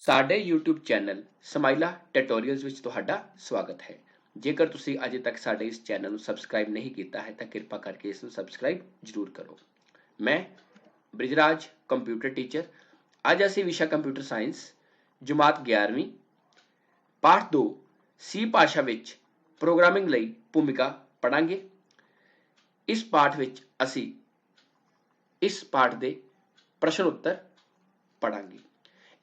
ਸਾਡੇ YouTube channel ਸਮਾਈਲਾ tutorials ਵਿੱਚ ਤੁਹਾਡਾ ਸਵਾਗਤ ਹੈ। ਜੇਕਰ ਤੁਸੀਂ ਅਜੇ ਤੱਕ ਸਾਡੇ ਇਸ ਚੈਨਲ ਨੂੰ ਸਬਸਕ੍ਰਾਈਬ ਨਹੀਂ ਕੀਤਾ ਹੈ ਤਾਂ ਕਿਰਪਾ ਕਰਕੇ ਇਸ ਨੂੰ ਸਬਸਕ੍ਰਾਈਬ ਜ਼ਰੂਰ ਕਰੋ। ਮੈਂ ਬ੍ਰਿਜਰਾਜ ਕੰਪਿਊਟਰ ਟੀਚਰ। ਅੱਜ ਅਸੀਂ ਵਿਸ਼ਾ ਕੰਪਿਊਟਰ ਸਾਇੰਸ ਜਮਾਤ 11ਵੀਂ ਪਾਠ 2 ਸੀ ਭਾਸ਼ਾ ਵਿੱਚ ਪ੍ਰੋਗਰਾਮਿੰਗ ਲਈ ਭੂਮਿਕਾ ਪੜਾਂਗੇ। ਇਸ ਪਾਠ ਵਿੱਚ ਅਸੀਂ ਇਸ ਪਾਠ ਦੇ ਪ੍ਰਸ਼ਨ ਉੱਤਰ ਪੜਾਂਗੇ।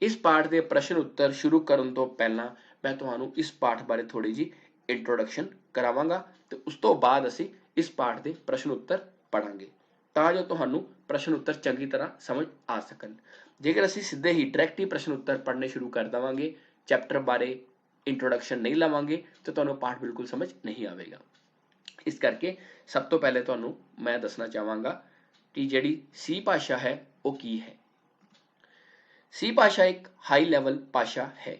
ਇਸ ਪਾਠ ਦੇ ਪ੍ਰਸ਼ਨ ਉੱਤਰ ਸ਼ੁਰੂ ਕਰਨ ਤੋਂ ਪਹਿਲਾਂ ਮੈਂ ਤੁਹਾਨੂੰ ਇਸ ਪਾਠ ਬਾਰੇ ਥੋੜੀ ਜੀ ਇੰਟਰੋਡਕਸ਼ਨ ਕਰਾਵਾਂਗਾ ਤੇ ਉਸ ਤੋਂ ਬਾਅਦ ਅਸੀਂ ਇਸ ਪਾਠ ਦੇ ਪ੍ਰਸ਼ਨ ਉੱਤਰ ਪੜਾਂਗੇ ਤਾਂ ਜੋ ਤੁਹਾਨੂੰ ਪ੍ਰਸ਼ਨ ਉੱਤਰ ਚੰਗੀ ਤਰ੍ਹਾਂ ਸਮਝ ਆ ਸਕਣ। ਜੇਕਰ ਅਸੀਂ ਸਿੱਧੇ ਹੀ ਡਾਇਰੈਕਟ ਹੀ ਪ੍ਰਸ਼ਨ ਉੱਤਰ ਪੜ੍ਹਨੇ ਸ਼ੁਰੂ ਕਰ ਦੇਵਾਂਗੇ, ਚੈਪਟਰ ਬਾਰੇ ਇੰਟਰੋਡਕਸ਼ਨ ਨਹੀਂ ਲਵਾਂਗੇ ਤਾਂ ਤੁਹਾਨੂੰ ਪਾਠ ਬਿਲਕੁਲ ਸਮਝ ਨਹੀਂ ਆਵੇਗਾ। ਇਸ ਕਰਕੇ ਸਭ ਤੋਂ ਪਹਿਲੇ ਤੁਹਾਨੂੰ ਮੈਂ ਦੱਸਣਾ ਚਾਹਾਂਗਾ ਕਿ ਜਿਹੜੀ ਸੀ ਭਾਸ਼ਾ ਹੈ ਉਹ ਕੀ ਹੈ। ਸੀ ਭਾਸ਼ਾ ਇੱਕ ਹਾਈ ਲੈਵਲ ਭਾਸ਼ਾ ਹੈ।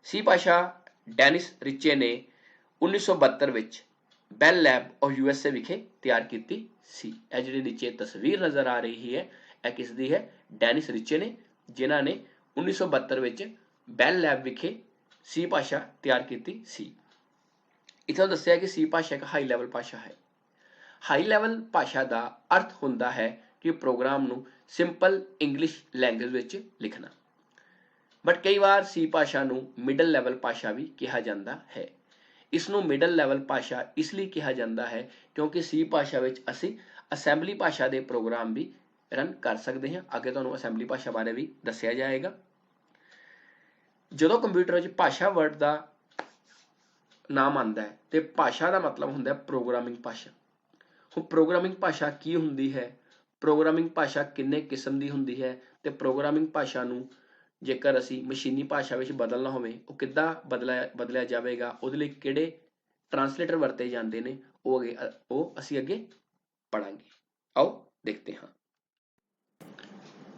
ਸੀ ਭਾਸ਼ਾ ਡੈਨਿਸ ਰਿਚੇ ਨੇ 1972 ਵਿੱਚ ਬੈਲ ਲੈਬ ਆਫ USA ਵਿਖੇ ਤਿਆਰ ਕੀਤੀ ਸੀ। ਇਹ ਜਿਹੜੀ ਨੀਚੇ ਤਸਵੀਰ ਨਜ਼ਰ ਆ ਰਹੀ ਹੈ ਇਹ ਕਿਸ ਦੀ ਹੈ? ਡੈਨਿਸ ਰਿਚੇ ਨੇ, ਜਿਨ੍ਹਾਂ ਨੇ 1972 ਵਿੱਚ ਬੈਲ ਲੈਬ ਵਿਖੇ ਸੀ ਭਾਸ਼ਾ ਤਿਆਰ ਕੀਤੀ ਸੀ। ਇੱਥੋਂ ਦੱਸਿਆ ਕਿ ਸੀ ਭਾਸ਼ਾ ਇੱਕ ਹਾਈ ਲੈਵਲ ਭਾਸ਼ਾ ਹੈ। ਹਾਈ ਲੈਵਲ ਭਾਸ਼ਾ ਦਾ ਅਰਥ ਹੁੰਦਾ ਹੈ ਕਿ ਪ੍ਰੋਗਰਾਮ ਨੂੰ ਸਿੰਪਲ ਇੰਗਲਿਸ਼ ਲੈਂਗੁਏਜ ਵਿੱਚ ਲਿਖਣਾ। ਬਟ ਕਈ ਵਾਰ ਸੀ ਭਾਸ਼ਾ ਨੂੰ ਮਿਡਲ ਲੈਵਲ ਭਾਸ਼ਾ ਵੀ ਕਿਹਾ ਜਾਂਦਾ ਹੈ। ਇਸ ਨੂੰ ਮਿਡਲ ਲੈਵਲ ਭਾਸ਼ਾ ਇਸ ਲਈ ਕਿਹਾ ਜਾਂਦਾ ਹੈ ਕਿਉਂਕਿ ਸੀ ਭਾਸ਼ਾ ਵਿੱਚ ਅਸੀਂ ਅਸੈਂਬਲੀ ਭਾਸ਼ਾ ਦੇ ਪ੍ਰੋਗਰਾਮ ਵੀ ਰਨ ਕਰ ਸਕਦੇ ਹਾਂ। ਅੱਗੇ ਤੁਹਾਨੂੰ ਅਸੈਂਬਲੀ ਭਾਸ਼ਾ ਬਾਰੇ ਵੀ ਦੱਸਿਆ ਜਾਏਗਾ। ਜਦੋਂ ਕੰਪਿਊਟਰ ਵਿੱਚ ਭਾਸ਼ਾ ਵਰਡ ਦਾ ਨਾਮ ਆਉਂਦਾ ਹੈ ਤੇ ਭਾਸ਼ਾ ਦਾ ਮਤਲਬ ਹੁੰਦਾ ਹੈ ਪ੍ਰੋਗਰਾਮਿੰਗ ਭਾਸ਼ਾ। ਹੁਣ ਪ੍ਰੋਗਰਾਮਿੰਗ ਭਾਸ਼ਾ ਕੀ ਹੁੰਦੀ ਹੈ, ਪ੍ਰੋਗਰਾਮਿੰਗ ਭਾਸ਼ਾ ਕਿੰਨੇ ਕਿਸਮ ਦੀ ਹੁੰਦੀ ਹੈ ਤੇ ਪ੍ਰੋਗਰਾਮਿੰਗ ਭਾਸ਼ਾ ਨੂੰ ਜੇਕਰ ਅਸੀਂ ਮਸ਼ੀਨੀ ਭਾਸ਼ਾ ਵਿੱਚ ਬਦਲਣਾ ਹੋਵੇ ਉਹ ਕਿੱਦਾਂ ਬਦਲਿਆ ਜਾਵੇਗਾ, ਉਹਦੇ ਲਈ ਕਿਹੜੇ ਟਰਾਂਸਲੇਟਰ ਵਰਤੇ ਜਾਂਦੇ ਨੇ, ਉਹ ਅਸੀਂ ਅੱਗੇ ਪੜਾਂਗੇ। ਆਓ ਦੇਖਦੇ ਹਾਂ।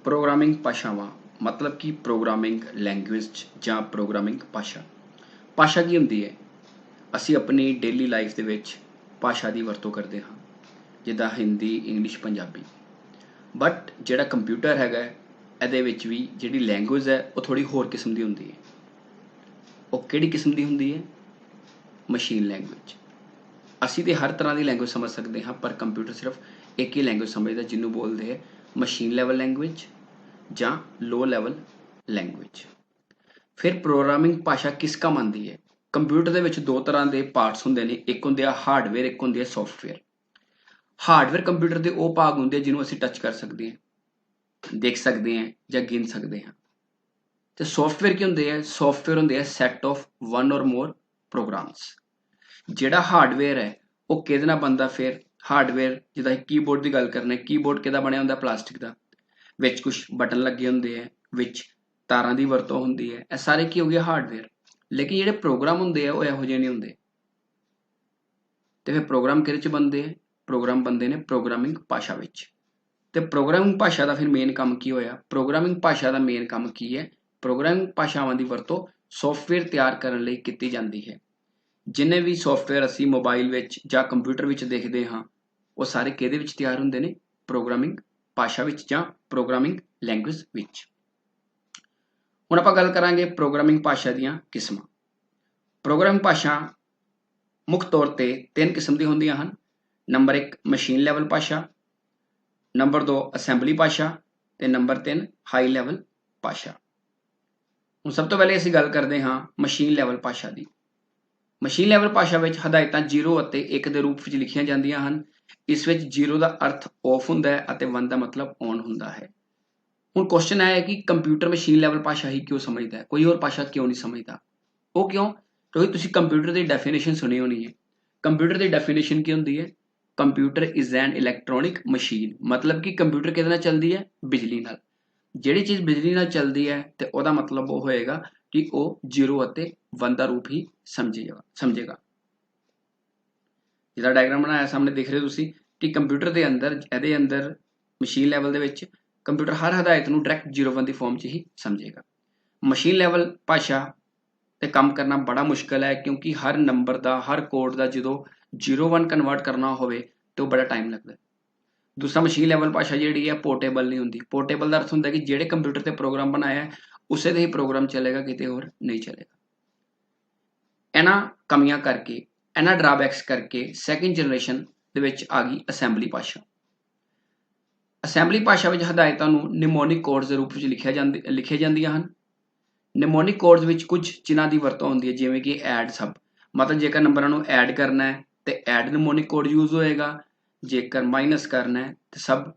ਪ੍ਰੋਗਰਾਮਿੰਗ ਭਾਸ਼ਾਵਾਂ ਮਤਲਬ ਕਿ ਪ੍ਰੋਗਰਾਮਿੰਗ ਲੈਂਗੁਏਜ ਜਾਂ ਪ੍ਰੋਗਰਾਮਿੰਗ ਭਾਸ਼ਾ। ਭਾਸ਼ਾ ਕੀ ਹੁੰਦੀ ਹੈ? ਅਸੀਂ ਆਪਣੀ ਡੇਲੀ ਲਾਈਫ ਦੇ ਵਿੱਚ ਭਾਸ਼ਾ ਦੀ ਵਰਤੋਂ ਕਰਦੇ ਹਾਂ, ਜਿੱਦਾਂ ਹਿੰਦੀ, ਇੰਗਲਿਸ਼, ਪੰਜਾਬੀ। ਬਟ ਜਿਹੜਾ ਕੰਪਿਊਟਰ ਹੈਗਾ ਇਹਦੇ ਵਿੱਚ ਵੀ ਜਿਹੜੀ ਲੈਂਗੁਏਜ ਹੈ ਉਹ ਥੋੜ੍ਹੀ ਹੋਰ ਕਿਸਮ ਦੀ ਹੁੰਦੀ ਹੈ। ਉਹ ਕਿਹੜੀ ਕਿਸਮ ਦੀ ਹੁੰਦੀ ਹੈ? Machine language. ਅਸੀਂ ਤਾਂ ਹਰ ਤਰ੍ਹਾਂ ਦੀ ਲੈਂਗੁਏਜ ਸਮਝ ਸਕਦੇ ਹਾਂ ਪਰ ਕੰਪਿਊਟਰ ਸਿਰਫ ਇੱਕ ਹੀ ਲੈਂਗੁਏਜ ਸਮਝਦਾ ਜਿਹਨੂੰ ਬੋਲਦੇ ਹੈ ਮਸ਼ੀਨ ਲੈਵਲ ਲੈਂਗੁਏਜ ਜਾਂ ਲੋ ਲੈਵਲ ਲੈਂਗੁਏਜ। ਫਿਰ ਪ੍ਰੋਗਰਾਮਿੰਗ ਭਾਸ਼ਾ ਕਿਸ ਕੰਮ ਆਉਂਦੀ ਹੈ? ਕੰਪਿਊਟਰ ਦੇ ਵਿੱਚ ਦੋ ਤਰ੍ਹਾਂ ਦੇ ਪਾਰਟਸ ਹੁੰਦੇ ਨੇ, ਇੱਕ ਹੁੰਦੇ ਆ ਹਾਰਡਵੇਅਰ, ਇੱਕ ਹੁੰਦੇ ਆ ਸੌਫਟਵੇਅਰ। ਹਾਰਡਵੇਅਰ ਕੰਪਿਊਟਰ ਦੇ ਉਹ ਭਾਗ ਹੁੰਦੇ ਆ ਜਿਹਨੂੰ ਅਸੀਂ ਟੱਚ ਕਰ ਸਕਦੇ ਹਾਂ, ਦੇਖ ਸਕਦੇ ਹਾਂ ਜਾਂ ਗਿਣ ਸਕਦੇ ਹਾਂ। ਤੇ ਸੌਫਟਵੇਅਰ ਕੀ ਹੁੰਦੇ ਆ? ਸੌਫਟਵੇਅਰ ਹੁੰਦੇ ਆ ਸੈਟ ਆਫ ਵਨ ਔਰ ਮੋਰ ਪ੍ਰੋਗਰਾਮਸ। ਜਿਹੜਾ ਹਾਰਡਵੇਅਰ ਹੈ ਉਹ ਕਿਹਦੇ ਨਾਲ ਬਣਦਾ? ਫਿਰ ਹਾਰਡਵੇਅਰ ਜਿੱਦਾਂ ਕੀਬੋਰਡ ਦੀ ਗੱਲ ਕਰਨੇ, ਕੀਬੋਰਡ ਕਿਹਦਾ ਬਣਿਆ ਹੁੰਦਾ? ਪਲਾਸਟਿਕ ਦਾ। ਵਿੱਚ ਕੁਝ ਬਟਨ ਲੱਗੇ ਹੁੰਦੇ ਆ, ਵਿੱਚ ਤਾਰਾਂ ਦੀ ਵਰਤੋਂ ਹੁੰਦੀ ਹੈ। ਇਹ ਸਾਰੇ ਕੀ ਹੋ ਗਿਆ? ਹਾਰਡਵੇਅਰ। ਲੇਕਿਨ ਜਿਹੜੇ ਪ੍ਰੋਗਰਾਮ ਹੁੰਦੇ ਆ ਉਹ ਇਹੋ ਜਿਹੇ ਨਹੀਂ ਹੁੰਦੇ। ਤੇ ਫਿਰ ਪ੍ਰੋਗਰਾਮ ਕਿਹਦੇ 'ਚ ਬਣਦੇ ਆ? ਪ੍ਰੋਗਰਾਮ ਬਣਦੇ ਨੇ ਪ੍ਰੋਗਰਾਮਿੰਗ ਭਾਸ਼ਾ ਵਿੱਚ। ਤੇ ਪ੍ਰੋਗਰਾਮਿੰਗ ਭਾਸ਼ਾ ਦਾ ਫਿਰ ਮੇਨ ਕੰਮ ਕੀ ਹੋਇਆ? ਪ੍ਰੋਗਰਾਮਿੰਗ ਭਾਸ਼ਾ ਦਾ ਮੇਨ ਕੰਮ ਕੀ ਹੈ? ਪ੍ਰੋਗਰਾਮਿੰਗ ਭਾਸ਼ਾਵਾਂ ਦੀ ਵਰਤੋਂ ਸੌਫਟਵੇਅਰ ਤਿਆਰ ਕਰਨ ਲਈ ਕੀਤੀ ਜਾਂਦੀ ਹੈ। ਜਿੰਨੇ ਵੀ ਸੌਫਟਵੇਅਰ ਅਸੀਂ ਮੋਬਾਈਲ ਵਿੱਚ ਜਾਂ ਕੰਪਿਊਟਰ ਵਿੱਚ ਦੇਖਦੇ ਹਾਂ ਉਹ ਸਾਰੇ ਕਿਹਦੇ ਵਿੱਚ ਤਿਆਰ ਹੁੰਦੇ ਨੇ? ਪ੍ਰੋਗਰਾਮਿੰਗ ਭਾਸ਼ਾ ਵਿੱਚ ਜਾਂ ਪ੍ਰੋਗਰਾਮਿੰਗ ਲੈਂਗੁਏਜ ਵਿੱਚ। ਹੁਣ ਆਪਾਂ ਗੱਲ ਕਰਾਂਗੇ ਪ੍ਰੋਗਰਾਮਿੰਗ ਭਾਸ਼ਾ ਦੀਆਂ ਕਿਸਮਾਂ। ਪ੍ਰੋਗਰਾਮਿੰਗ ਭਾਸ਼ਾ ਮੁੱਖ ਤੌਰ ਤੇ 3 ਕਿਸਮ ਦੀਆਂ ਹੁੰਦੀਆਂ ਹਨ। ਨੰਬਰ 1 ਮਸ਼ੀਨ ਲੈਵਲ ਭਾਸ਼ਾ, ਨੰਬਰ 2 ਅਸੈਂਬਲੀ ਭਾਸ਼ਾ ਤੇ ਨੰਬਰ 3 ਹਾਈ ਲੈਵਲ ਭਾਸ਼ਾ। ਹੁਣ ਸਭ ਤੋਂ ਪਹਿਲੇ ਅਸੀਂ ਗੱਲ ਕਰਦੇ ਹਾਂ ਮਸ਼ੀਨ ਲੈਵਲ ਭਾਸ਼ਾ ਦੀ। ਮਸ਼ੀਨ ਲੈਵਲ ਭਾਸ਼ਾ ਵਿੱਚ ਹਦਾਇਤਾਂ 0 ਅਤੇ 1 ਦੇ ਰੂਪ ਵਿੱਚ ਲਿਖੀਆਂ ਜਾਂਦੀਆਂ ਹਨ। ਇਸ ਵਿੱਚ 0 ਦਾ ਅਰਥ ਆਫ ਹੁੰਦਾ ਹੈ ਅਤੇ 1 ਦਾ ਮਤਲਬ ਔਨ ਹੁੰਦਾ ਹੈ। ਹੁਣ ਕੁਐਸਚਨ ਹੈ ਕਿ ਕੰਪਿਊਟਰ ਮਸ਼ੀਨ ਲੈਵਲ ਭਾਸ਼ਾ ਹੀ ਕਿਉਂ ਸਮਝਦਾ ਹੈ, ਕੋਈ ਹੋਰ ਭਾਸ਼ਾ ਕਿਉਂ ਨਹੀਂ ਸਮਝਦਾ? ਉਹ ਕਿਉਂ? ਕਿਉਂਕਿ ਤੁਸੀਂ ਕੰਪਿਊਟਰ ਦੀ ਡੈਫੀਨੇਸ਼ਨ ਸੁਣੀ ਹੋਣੀ ਹੈ। ਕੰਪਿਊਟਰ ਦੀ ਡੈਫੀਨੇਸ਼ਨ ਕੀ ਹੁੰਦੀ ਹੈ? Computer is an electronic machine. ਮਤਲਬ ਕਿ ਕੰਪਿਊਟਰ ਕਿਹਦੇ ਨਾਲ ਚੱਲਦੀ ਹੈ? ਬਿਜਲੀ ਨਾਲ। ਜਿਹੜੀ ਚੀਜ਼ ਬਿਜਲੀ ਨਾਲ ਚੱਲਦੀ ਹੈ ਤੇ ਉਹਦਾ ਮਤਲਬ ਉਹ ਹੋਏਗਾ ਕਿ ਉਹ 0 ਅਤੇ 1 ਦਾ ਰੂਪ ਹੀ ਸਮਝੇਗਾ। ਜਿਹਦਾ ਡਾਇਗਰਾਮ ਬਣਾਇਆ ਸਾਹਮਣੇ ਦੇਖ ਰਹੇ ਹੋ ਤੁਸੀਂ ਕਿ ਕੰਪਿਊਟਰ ਦੇ ਅੰਦਰ, ਇਹਦੇ ਅੰਦਰ ਮਸ਼ੀਨ ਲੈਵਲ ਦੇ ਵਿੱਚ ਕੰਪਿਊਟਰ ਹਰ ਹਦਾਇਤ ਨੂੰ ਡਾਇਰੈਕਟ 0-1 ਦੀ ਫਾਰਮ 'ਚ ਹੀ ਸਮਝੇਗਾ। ਮਸ਼ੀਨ ਲੈਵਲ ਭਾਸ਼ਾ ਤੇ ਕੰਮ ਕਰਨਾ ਬੜਾ ਮੁਸ਼ਕਲ ਹੈ ਕਿਉਂਕਿ ਹਰ ਨੰਬਰ ਦਾ, ਹਰ ਕੋਡ ਦਾ ਜਦੋਂ 0-1 ਕਨਵਰਟ ਕਰਨਾ ਹੋਵੇ ਤੇ ਉਹ ਬੜਾ ਟਾਈਮ ਲੱਗਦਾ। ਦੂਸਰਾ ਮਸ਼ੀਨ ਲੈਵਲ ਭਾਸ਼ਾ ਜਿਹੜੀ ਹੈ ਪੋਰਟੇਬਲ ਨਹੀਂ ਹੁੰਦੀ। ਪੋਰਟੇਬਲ ਦਾ ਅਰਥ ਹੁੰਦਾ ਕਿ ਜਿਹੜੇ ਕੰਪਿਊਟਰ ਤੇ ਪ੍ਰੋਗਰਾਮ ਬਣਾਇਆ ਉਸੇ ਤੇ ਹੀ ਪ੍ਰੋਗਰਾਮ ਚੱਲੇਗਾ, ਕਿਤੇ ਹੋਰ ਨਹੀਂ ਚੱਲੇਗਾ। ਇਹਨਾਂ ਕਮੀਆਂ ਕਰਕੇ, ਇਹਨਾਂ ਡਰਾਬੈਕਸ ਕਰਕੇ ਸੈਕਿੰਡ ਜਨਰੇਸ਼ਨ ਦੇ ਵਿੱਚ ਆ ਗਈ ਅਸੈਂਬਲੀ ਭਾਸ਼ਾ। ਅਸੈਂਬਲੀ ਭਾਸ਼ਾ ਵਿੱਚ ਹਦਾਇਤਾਂ ਨੂੰ ਨਿਮੋਨਿਕ ਕੋਡਸ ਦੇ ਰੂਪ ਵਿੱਚ ਲਿਖੀਆਂ ਜਾਂਦੀਆਂ ਹਨ। ਨਿਮੋਨਿਕ ਕੋਡਸ ਵਿੱਚ ਕੁਝ ਚਿੰਨ੍ਹਾਂ ਦੀ ਵਰਤੋਂ ਹੁੰਦੀ ਹੈ, ਜਿਵੇਂ ਕਿ ਐਡ ਸਬ, ਮਤਲਬ ਜੇਕਰ ਨੰਬਰਾਂ ਨੂੰ ਐਡ ਕਰਨਾ ਹੈ ਤੇ ਐਡ ਨਿਮੋਨਿਕ ਕੋਡ ਯੂਜ਼ ਹੋਏਗਾ, ਜੇਕਰ ਮਾਈਨਸ ਕਰਨਾ ਹੈ ਤੇ ਸਬ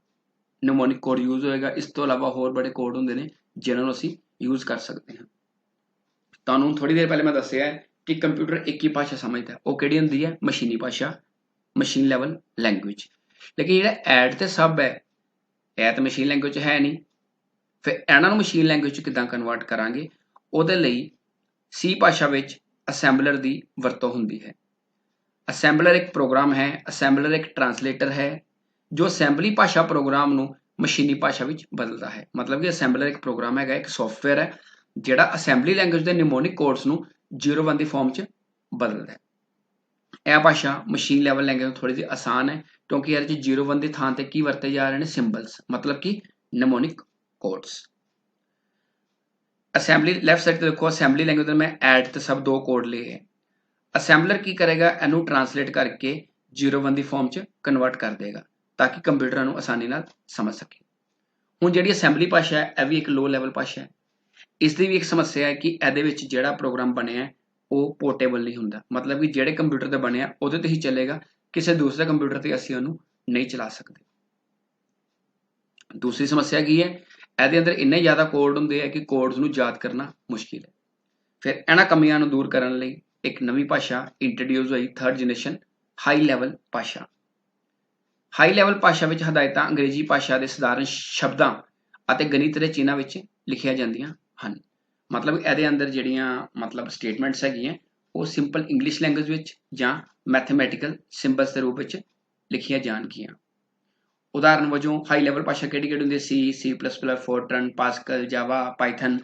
ਨਿਮੋਨਿਕ ਕੋਡ ਯੂਜ਼ ਹੋਏਗਾ। ਇਸ ਤੋਂ ਇਲਾਵਾ ਹੋਰ ਬੜੇ ਕੋਡ ਹੁੰਦੇ ਨੇ ਜਿਨ੍ਹਾਂ ਨੂੰ ਅਸੀਂ ਯੂਜ਼ ਕਰ ਸਕਦੇ ਹਾਂ। ਤੁਹਾਨੂੰ ਥੋੜੀ ਦੇਰ ਪਹਿਲੇ ਮੈਂ ਦੱਸਿਆ ਹੈ ਕਿ ਕੰਪਿਊਟਰ ਇੱਕ ਹੀ ਭਾਸ਼ਾ ਸਮਝਦਾ, ਉਹ ਕਿਹੜੀ ਹੁੰਦੀ ਹੈ? ਮਸ਼ੀਨੀ ਭਾਸ਼ਾ, ਮਸ਼ੀਨ ਲੈਵਲ ਲੈਂਗੁਏਜ। ਲੇਕਿਨ ਜਿਹੜਾ ਐਡ ਤੇ ਸਬ ਹੈ, ਇਹ ਤਾਂ ਮਸ਼ੀਨ ਲੈਂਗੁਏਜ ਹੈ ਨਹੀਂ, ਫਿਰ ਇਹਨਾਂ ਨੂੰ ਮਸ਼ੀਨ ਲੈਂਗੁਏਜ 'ਚ ਕਿੱਦਾਂ ਕਨਵਰਟ ਕਰਾਂਗੇ? ਉਹਦੇ ਲਈ ਸੀ ਭਾਸ਼ਾ ਵਿੱਚ ਅਸੈਂਬਲਰ ਦੀ ਵਰਤੋਂ ਹੁੰਦੀ ਹੈ। ਅਸੈਂਬਲਰ ਇੱਕ ਪ੍ਰੋਗਰਾਮ ਹੈ, ਅਸੈਂਬਲਰ ਇੱਕ ਟਰਾਂਸਲੇਟਰ ਹੈ ਜੋ ਅਸੈਂਬਲੀ ਭਾਸ਼ਾ ਪ੍ਰੋਗਰਾਮ ਨੂੰ ਮਸ਼ੀਨੀ ਭਾਸ਼ਾ ਵਿੱਚ ਬਦਲਦਾ ਹੈ। ਮਤਲਬ ਕਿ ਅਸੈਂਬਲਰ ਇੱਕ ਪ੍ਰੋਗਰਾਮ ਹੈਗਾ, ਇੱਕ ਸੌਫਟਵੇਅਰ ਹੈ ਜਿਹੜਾ ਅਸੈਂਬਲੀ ਲੈਂਗੁਏਜ ਦੇ ਨਿਮੋਨਿਕ ਕੋਡਸ ਨੂੰ 0-1 ਦੀ ਫਾਰਮ 'ਚ ਬਦਲਦਾ ਹੈ। ਇਹ ਭਾਸ਼ਾ ਮਸ਼ੀਨ ਲੈਵਲ ਲੈਂਗੁਏਜ ਤੋਂ ਥੋੜੀ ਜਿਹੀ ਆਸਾਨ ਹੈ, ਕਿਉਂਕਿ ਇਹਦੇ 'ਚ 0-1 ਦੀ ਥਾਂ ਤੇ ਕੀ ਵਰਤੇ ਜਾ ਰਹੇ ਨੇ? ਸਿੰਬਲਸ, ਮਤਲਬ ਕਿ mnemonic codes. Assembly left side ਤੇ ਦੇਖੋ, ਅਸੈਂਬਲੀ ਲੈਂਗੁਏਜ ਦੇ ਮੈਂ ਐਡ ਤੇ ਸਬ 2 ਕੋਡ ਲਏ ਹੈ। ਅਸੈਂਬਲਰ ਕੀ ਕਰੇਗਾ? ਇਹਨੂੰ ਟਰਾਂਸਲੇਟ ਕਰਕੇ 0-1 ਦੀ ਫਾਰਮ 'ਚ ਕਨਵਰਟ ਕਰ ਦੇਗਾ ਤਾਂ ਕਿ ਕੰਪਿਊਟਰਾਂ ਨੂੰ ਆਸਾਨੀ ਨਾਲ ਸਮਝ ਸਕੇ। ਹੁਣ ਜਿਹੜੀ ਅਸੈਂਬਲੀ ਭਾਸ਼ਾ ਹੈ, ਇਹ ਵੀ ਇੱਕ ਲੋ ਲੈਵਲ ਭਾਸ਼ਾ ਹੈ। ਇਸ ਦੀ ਵੀ ਇੱਕ ਸਮੱਸਿਆ ਹੈ ਕਿ ਇਹਦੇ ਵਿੱਚ ਜਿਹੜਾ ਪ੍ਰੋਗਰਾਮ ਬਣਿਆ ਉਹ ਪੋਰਟੇਬਲ ਨਹੀਂ ਹੁੰਦਾ, ਮਤਲਬ ਕਿ ਜਿਹੜੇ ਕੰਪਿਊਟਰ ਤੇ ਬਣਿਆ ਉਹਦੇ ਤੇ ਹੀ ਚੱਲੇਗਾ, ਕਿਸੇ ਦੂਸਰੇ ਕੰਪਿਊਟਰ ਤੇ ਅਸੀਂ ਉਹਨੂੰ ਨਹੀਂ ਚਲਾ ਸਕਦੇ। ਦੂਸਰੀ ਸਮੱਸਿਆ ਕੀ ਹੈ? ਇਹਦੇ ਅੰਦਰ ਇੰਨੇ ਜ਼ਿਆਦਾ ਕੋਡ ਹੁੰਦੇ ਆ ਕਿ ਕੋਡਸ ਨੂੰ ਯਾਦ ਕਰਨਾ ਮੁਸ਼ਕਿਲ ਹੈ। ਫਿਰ ਇਹਨਾਂ ਕਮੀਆਂ ਨੂੰ ਦੂਰ ਕਰਨ ਲਈ ਇੱਕ ਨਵੀਂ ਭਾਸ਼ਾ ਇੰਟਰੋਡਿਊਸ ਹੋਈ, 3rd ਜਨਰੇਸ਼ਨ ਹਾਈ ਲੈਵਲ ਭਾਸ਼ਾ। ਹਾਈ ਲੈਵਲ ਭਾਸ਼ਾ ਵਿੱਚ ਹਦਾਇਤਾਂ ਅੰਗਰੇਜ਼ੀ ਭਾਸ਼ਾ ਦੇ ਸਧਾਰਨ ਸ਼ਬਦਾਂ ਅਤੇ ਗਣਿਤ ਦੇ ਚਿੰਨ੍ਹਾਂ ਵਿੱਚ ਲਿਖੀਆਂ ਜਾਂਦੀਆਂ ਹਨ। ਮਤਲਬ ਇਹਦੇ ਅੰਦਰ ਜਿਹੜੀਆਂ ਸਟੇਟਮੈਂਟਸ ਹੈਗੀਆਂ ਉਹ ਸਿੰਪਲ ਇੰਗਲਿਸ਼ ਲੈਂਗੁਏਜ ਵਿੱਚ ਜਾਂ ਮੈਥਮੈਟੀਕਲ ਸਿੰਬਲਸ ਦੇ ਰੂਪ ਵਿੱਚ ਲਿਖੀਆਂ ਜਾਣਗੀਆਂ। ਉਦਾਹਰਨ ਵਜੋਂ ਹਾਈ ਲੈਵਲ ਭਾਸ਼ਾ ਕਿਹੜੀ ਹੁੰਦੀ ਹੈ? C++, ਫੋਰਟਰਨ, ਪਾਸਕਲ, ਜਾਵਾ, ਪਾਈਥਨ,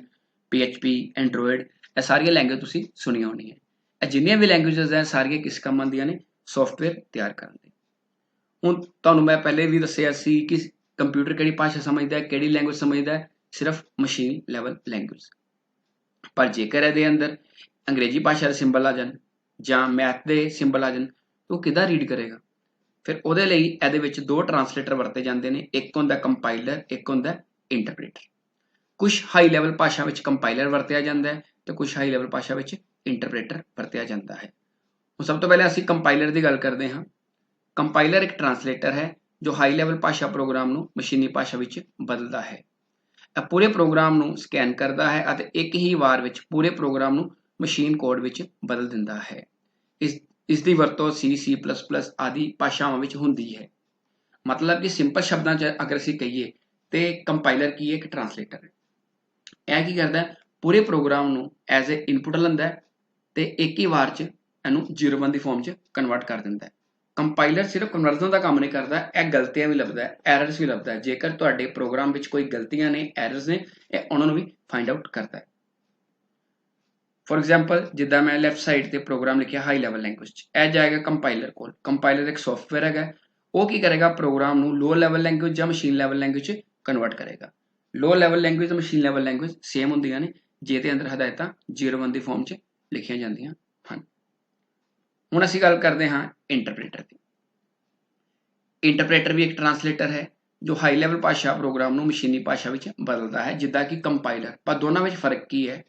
PHP, ਐਂਡਰੋਇਡ। ਇਹ ਸਾਰੀਆਂ ਲੈਂਗੁਏਜ ਤੁਸੀਂ ਸੁਣੀਆਂ ਹੋਣੀਆਂ। ਇਹ ਜਿੰਨੀਆਂ ਵੀ ਲੈਂਗੁਏਜਸ ਹੈ ਸਾਰੀਆਂ ਕਿਸ ਕੰਮ ਆਉਂਦੀਆਂ ਨੇ? ਸੌਫਟਵੇਅਰ ਤਿਆਰ ਕਰਨ ਦੇ। ਹੁਣ ਤੁਹਾਨੂੰ ਮੈਂ ਪਹਿਲੇ ਵੀ ਦੱਸਿਆ ਸੀ ਕਿ ਕੰਪਿਊਟਰ ਕਿਹੜੀ ਭਾਸ਼ਾ ਸਮਝਦਾ ਹੈ, ਕਿਹੜੀ ਲੈਂਗੁਏਜ ਸਮਝਦਾ ਹੈ? ਸਿਰਫ ਮਸ਼ੀਨ ਲੈਵਲ ਲੈਂਗੁਏਜ। ਪਰ ਜੇਕਰ ਇਹਦੇ ਅੰਦਰ ਅੰਗਰੇਜ਼ੀ ਭਾਸ਼ਾ ਦੇ ਸਿੰਬਲ ਆ ਜਾਣ ਜਾਂ ਮੈਥ ਦੇ ਸਿੰਬਲ ਆ ਜਾਣ, ਉਹ ਕਿੱਦਾਂ ਰੀਡ ਕਰੇਗਾ? ਫਿਰ ਉਹਦੇ ਲਈ ਇਹਦੇ ਵਿੱਚ 2 ਟਰਾਂਸਲੇਟਰ ਵਰਤੇ ਜਾਂਦੇ ਨੇ, ਇੱਕ ਹੁੰਦਾ ਕੰਪਾਈਲਰ, ਇੱਕ ਹੁੰਦਾ ਇੰਟਰਪ੍ਰੀਟਰ। ਕੁਝ ਹਾਈ ਲੈਵਲ ਭਾਸ਼ਾ ਵਿੱਚ ਕੰਪਾਈਲਰ ਵਰਤਿਆ ਜਾਂਦਾ ਹੈ ਤੇ ਕੁਝ ਹਾਈ ਲੈਵਲ ਭਾਸ਼ਾ ਵਿੱਚ ਇੰਟਰਪ੍ਰੀਟਰ ਵਰਤਿਆ ਜਾਂਦਾ ਹੈ। ਹੁਣ ਸਭ ਤੋਂ ਪਹਿਲੇ ਅਸੀਂ ਕੰਪਾਈਲਰ ਦੀ ਗੱਲ ਕਰਦੇ ਹਾਂ। ਕੰਪਾਈਲਰ ਇੱਕ ਟਰਾਂਸਲੇਟਰ ਹੈ ਜੋ ਹਾਈ ਲੈਵਲ ਭਾਸ਼ਾ ਪ੍ਰੋਗਰਾਮ ਨੂੰ ਮਸ਼ੀਨੀ ਭਾਸ਼ਾ ਵਿੱਚ ਬਦਲਦਾ ਹੈ। ਇਹ ਪੂਰੇ ਪ੍ਰੋਗਰਾਮ ਨੂੰ ਸਕੈਨ ਕਰਦਾ ਹੈ ਅਤੇ ਇੱਕ ਹੀ ਵਾਰ ਵਿੱਚ ਪੂਰੇ ਪ੍ਰੋਗਰਾਮ ਨੂੰ ਮਸ਼ੀਨ ਕੋਡ ਵਿੱਚ ਬਦਲ ਦਿੰਦਾ ਹੈ। ਇਸ ਦੀ ਵਰਤੋਂ C++ ਆਦਿ ਭਾਸ਼ਾਵਾਂ ਵਿੱਚ ਹੁੰਦੀ ਹੈ। ਮਤਲਬ ਕਿ ਸਿੰਪਲ ਸ਼ਬਦਾਂ 'ਚ ਅਗਰ ਅਸੀਂ ਕਹੀਏ ਤੇ ਕੰਪਾਈਲਰ ਕੀ ਹੈ? ਇੱਕ ਟਰਾਂਸਲੇਟਰ ਹੈ। ਇਹ ਕੀ ਕਰਦਾ ਹੈ? ਪੂਰੇ ਪ੍ਰੋਗਰਾਮ ਨੂੰ ਐਜ਼ ਏ ਇਨਪੁਟ ਲੈਂਦਾ ਤੇ ਇੱਕ ਹੀ ਵਾਰ 'ਚ ਇਹਨੂੰ 0-1 ਦੀ ਫਾਰਮ 'ਚ ਕਨਵਰਟ ਕਰ ਦਿੰਦਾ ਹੈ। ਕੰਪਾਈਲਰ ਸਿਰਫ ਕਨਵਰਜ਼ਨ ਦਾ ਕੰਮ ਨਹੀਂ ਕਰਦਾ, ਇਹ ਗਲਤੀਆਂ ਵੀ ਲੱਭਦਾ ਹੈ, ਐਰਰਸ ਵੀ ਲੱਭਦਾ ਹੈ। ਜੇਕਰ ਤੁਹਾਡੇ ਪ੍ਰੋਗਰਾਮ ਵਿੱਚ ਕੋਈ ਗਲਤੀਆਂ ਨੇ, ਐਰਰਸ ਨੇ, ਇਹ ਉਹਨਾਂ ਨੂੰ ਵੀ ਫਾਈਂਡ ਆਊਟ ਕਰਦਾ ਹੈ। ਫੋਰ ਐਗਜ਼ਾਮਪਲ, ਜਿੱਦਾਂ ਮੈਂ ਲੈਫਟ ਸਾਈਡ ਤੇ ਪ੍ਰੋਗਰਾਮ ਲਿਖਿਆ ਹਾਈ ਲੈਵਲ ਲੈਂਗੁਏਜ 'ਚ, ਇਹ ਜਾਏਗਾ ਕੰਪਾਈਲਰ ਕੋਲ। ਕੰਪਾਈਲਰ ਇੱਕ ਸੌਫਟਵੇਅਰ ਹੈਗਾ, ਉਹ ਕੀ ਕਰੇਗਾ? ਪ੍ਰੋਗਰਾਮ ਨੂੰ ਲੋ ਲੈਵਲ ਲੈਂਗੁਏਜ ਜਾਂ ਮਸ਼ੀਨ ਲੈਵਲ ਲੈਂਗੁਏਜ 'ਚ ਕਨਵਰਟ ਕਰੇਗਾ। ਲੋ ਲੈਵਲ ਲੈਂਗੁਏਜ ਤੇ ਮਸ਼ੀਨ ਲੈਵਲ ਲੈਂਗੁਏਜ ਸੇਮ ਹੁੰਦੀਆਂ ਨੇ, ਜਿਹਦੇ ਅੰਦਰ ਹਦਾਇਤਾਂ 0-1 ਦੀ ਫਾਰਮ 'ਚ ਲਿਖੀਆਂ ਜਾਂਦੀਆਂ ਹਨ। ਹੁਣ ਅਸੀਂ ਗੱਲ ਕਰਦੇ ਹਾਂ ਇੰਟਰਪ੍ਰੀਟਰ ਦੀ। ਇੰਟਰਪ੍ਰੀਟਰ ਵੀ ਇੱਕ ਟਰਾਂਸਲੇਟਰ ਹੈ ਜੋ ਹਾਈ ਲੈਵਲ ਭਾਸ਼ਾ ਪ੍ਰੋਗਰਾਮ ਨੂੰ ਮਸ਼ੀਨੀ ਭਾਸ਼ਾ ਵਿੱਚ ਬਦਲਦਾ ਹੈ, ਜਿੱਦਾਂ ਕਿ ਕੰਪਾਈਲਰ। ਪਰ ਦੋਨਾਂ ਵਿੱਚ ਫਰਕ ਕੀ ਹੈ?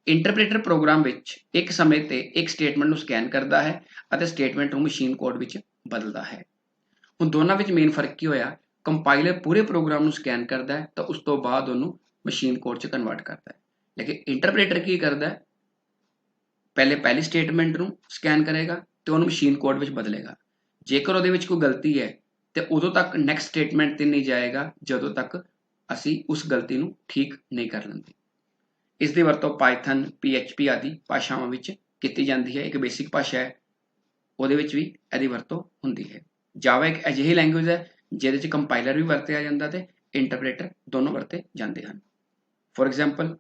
ਇੰਟਰਪ੍ਰੀਟਰ ਪ੍ਰੋਗਰਾਮ ਵਿੱਚ ਇੱਕ ਸਮੇਂ ਤੇ ਇੱਕ ਸਟੇਟਮੈਂਟ ਨੂੰ ਸਕੈਨ ਕਰਦਾ ਹੈ ਅਤੇ ਸਟੇਟਮੈਂਟ ਨੂੰ ਮਸ਼ੀਨ ਕੋਡ ਵਿੱਚ ਬਦਲਦਾ ਹੈ। ਹੁਣ ਦੋਨਾਂ ਵਿੱਚ ਮੇਨ ਫਰਕ ਕੀ ਹੋਇਆ? ਕੰਪਾਈਲਰ ਪੂਰੇ ਪ੍ਰੋਗਰਾਮ ਨੂੰ ਸਕੈਨ ਕਰਦਾ ਹੈ ਤਾਂ ਉਸ ਤੋਂ ਬਾਅਦ ਉਹਨੂੰ ਮਸ਼ੀਨ ਕੋਡ 'ਚ ਕਨਵਰਟ ਕਰਦਾ ਹੈ। ਲੇਕਿਨ ਇੰਟਰਪ੍ਰੀਟਰ ਕੀ ਕਰਦਾ ਹੈ? ਪਹਿਲੀ ਸਟੇਟਮੈਂਟ ਨੂੰ ਸਕੈਨ ਕਰੇਗਾ ਤੇ ਉਹਨੂੰ ਮਸ਼ੀਨ ਕੋਡ ਵਿੱਚ ਬਦਲੇਗਾ। ਜੇਕਰ ਉਹਦੇ ਵਿੱਚ ਕੋਈ ਗਲਤੀ ਹੈ ਤੇ ਉਦੋਂ ਤੱਕ ਨੈਕਸਟ ਸਟੇਟਮੈਂਟ ਤੇ ਨਹੀਂ ਜਾਏਗਾ ਜਦੋਂ ਤੱਕ ਅਸੀਂ ਉਸ ਗਲਤੀ ਨੂੰ ਠੀਕ ਨਹੀਂ ਕਰ ਲੈਂਦੇ। ਇਸ ਦੀ ਵਰਤੋਂ ਪਾਈਥਨ, PHP ਆਦਿ ਭਾਸ਼ਾਵਾਂ ਵਿੱਚ ਕੀਤੀ ਜਾਂਦੀ ਹੈ। ਇੱਕ ਬੇਸਿਕ ਭਾਸ਼ਾ ਹੈ, ਉਹਦੇ ਵਿੱਚ ਵੀ ਇਹਦੀ ਵਰਤੋਂ ਹੁੰਦੀ ਹੈ। ਜਾਵਾ ਇੱਕ ਅਜਿਹੀ ਲੈਂਗੁਏਜ ਹੈ ਜਿਹਦੇ 'ਚ ਕੰਪਾਈਲਰ ਵੀ ਵਰਤਿਆ ਜਾਂਦਾ ਤੇ ਇੰਟਰਪ੍ਰੀਟਰ ਦੋਨੋਂ ਵਰਤੇ ਜਾਂਦੇ ਹਨ। ਫੋਰ ਐਗਜ਼ਾਮਪਲ,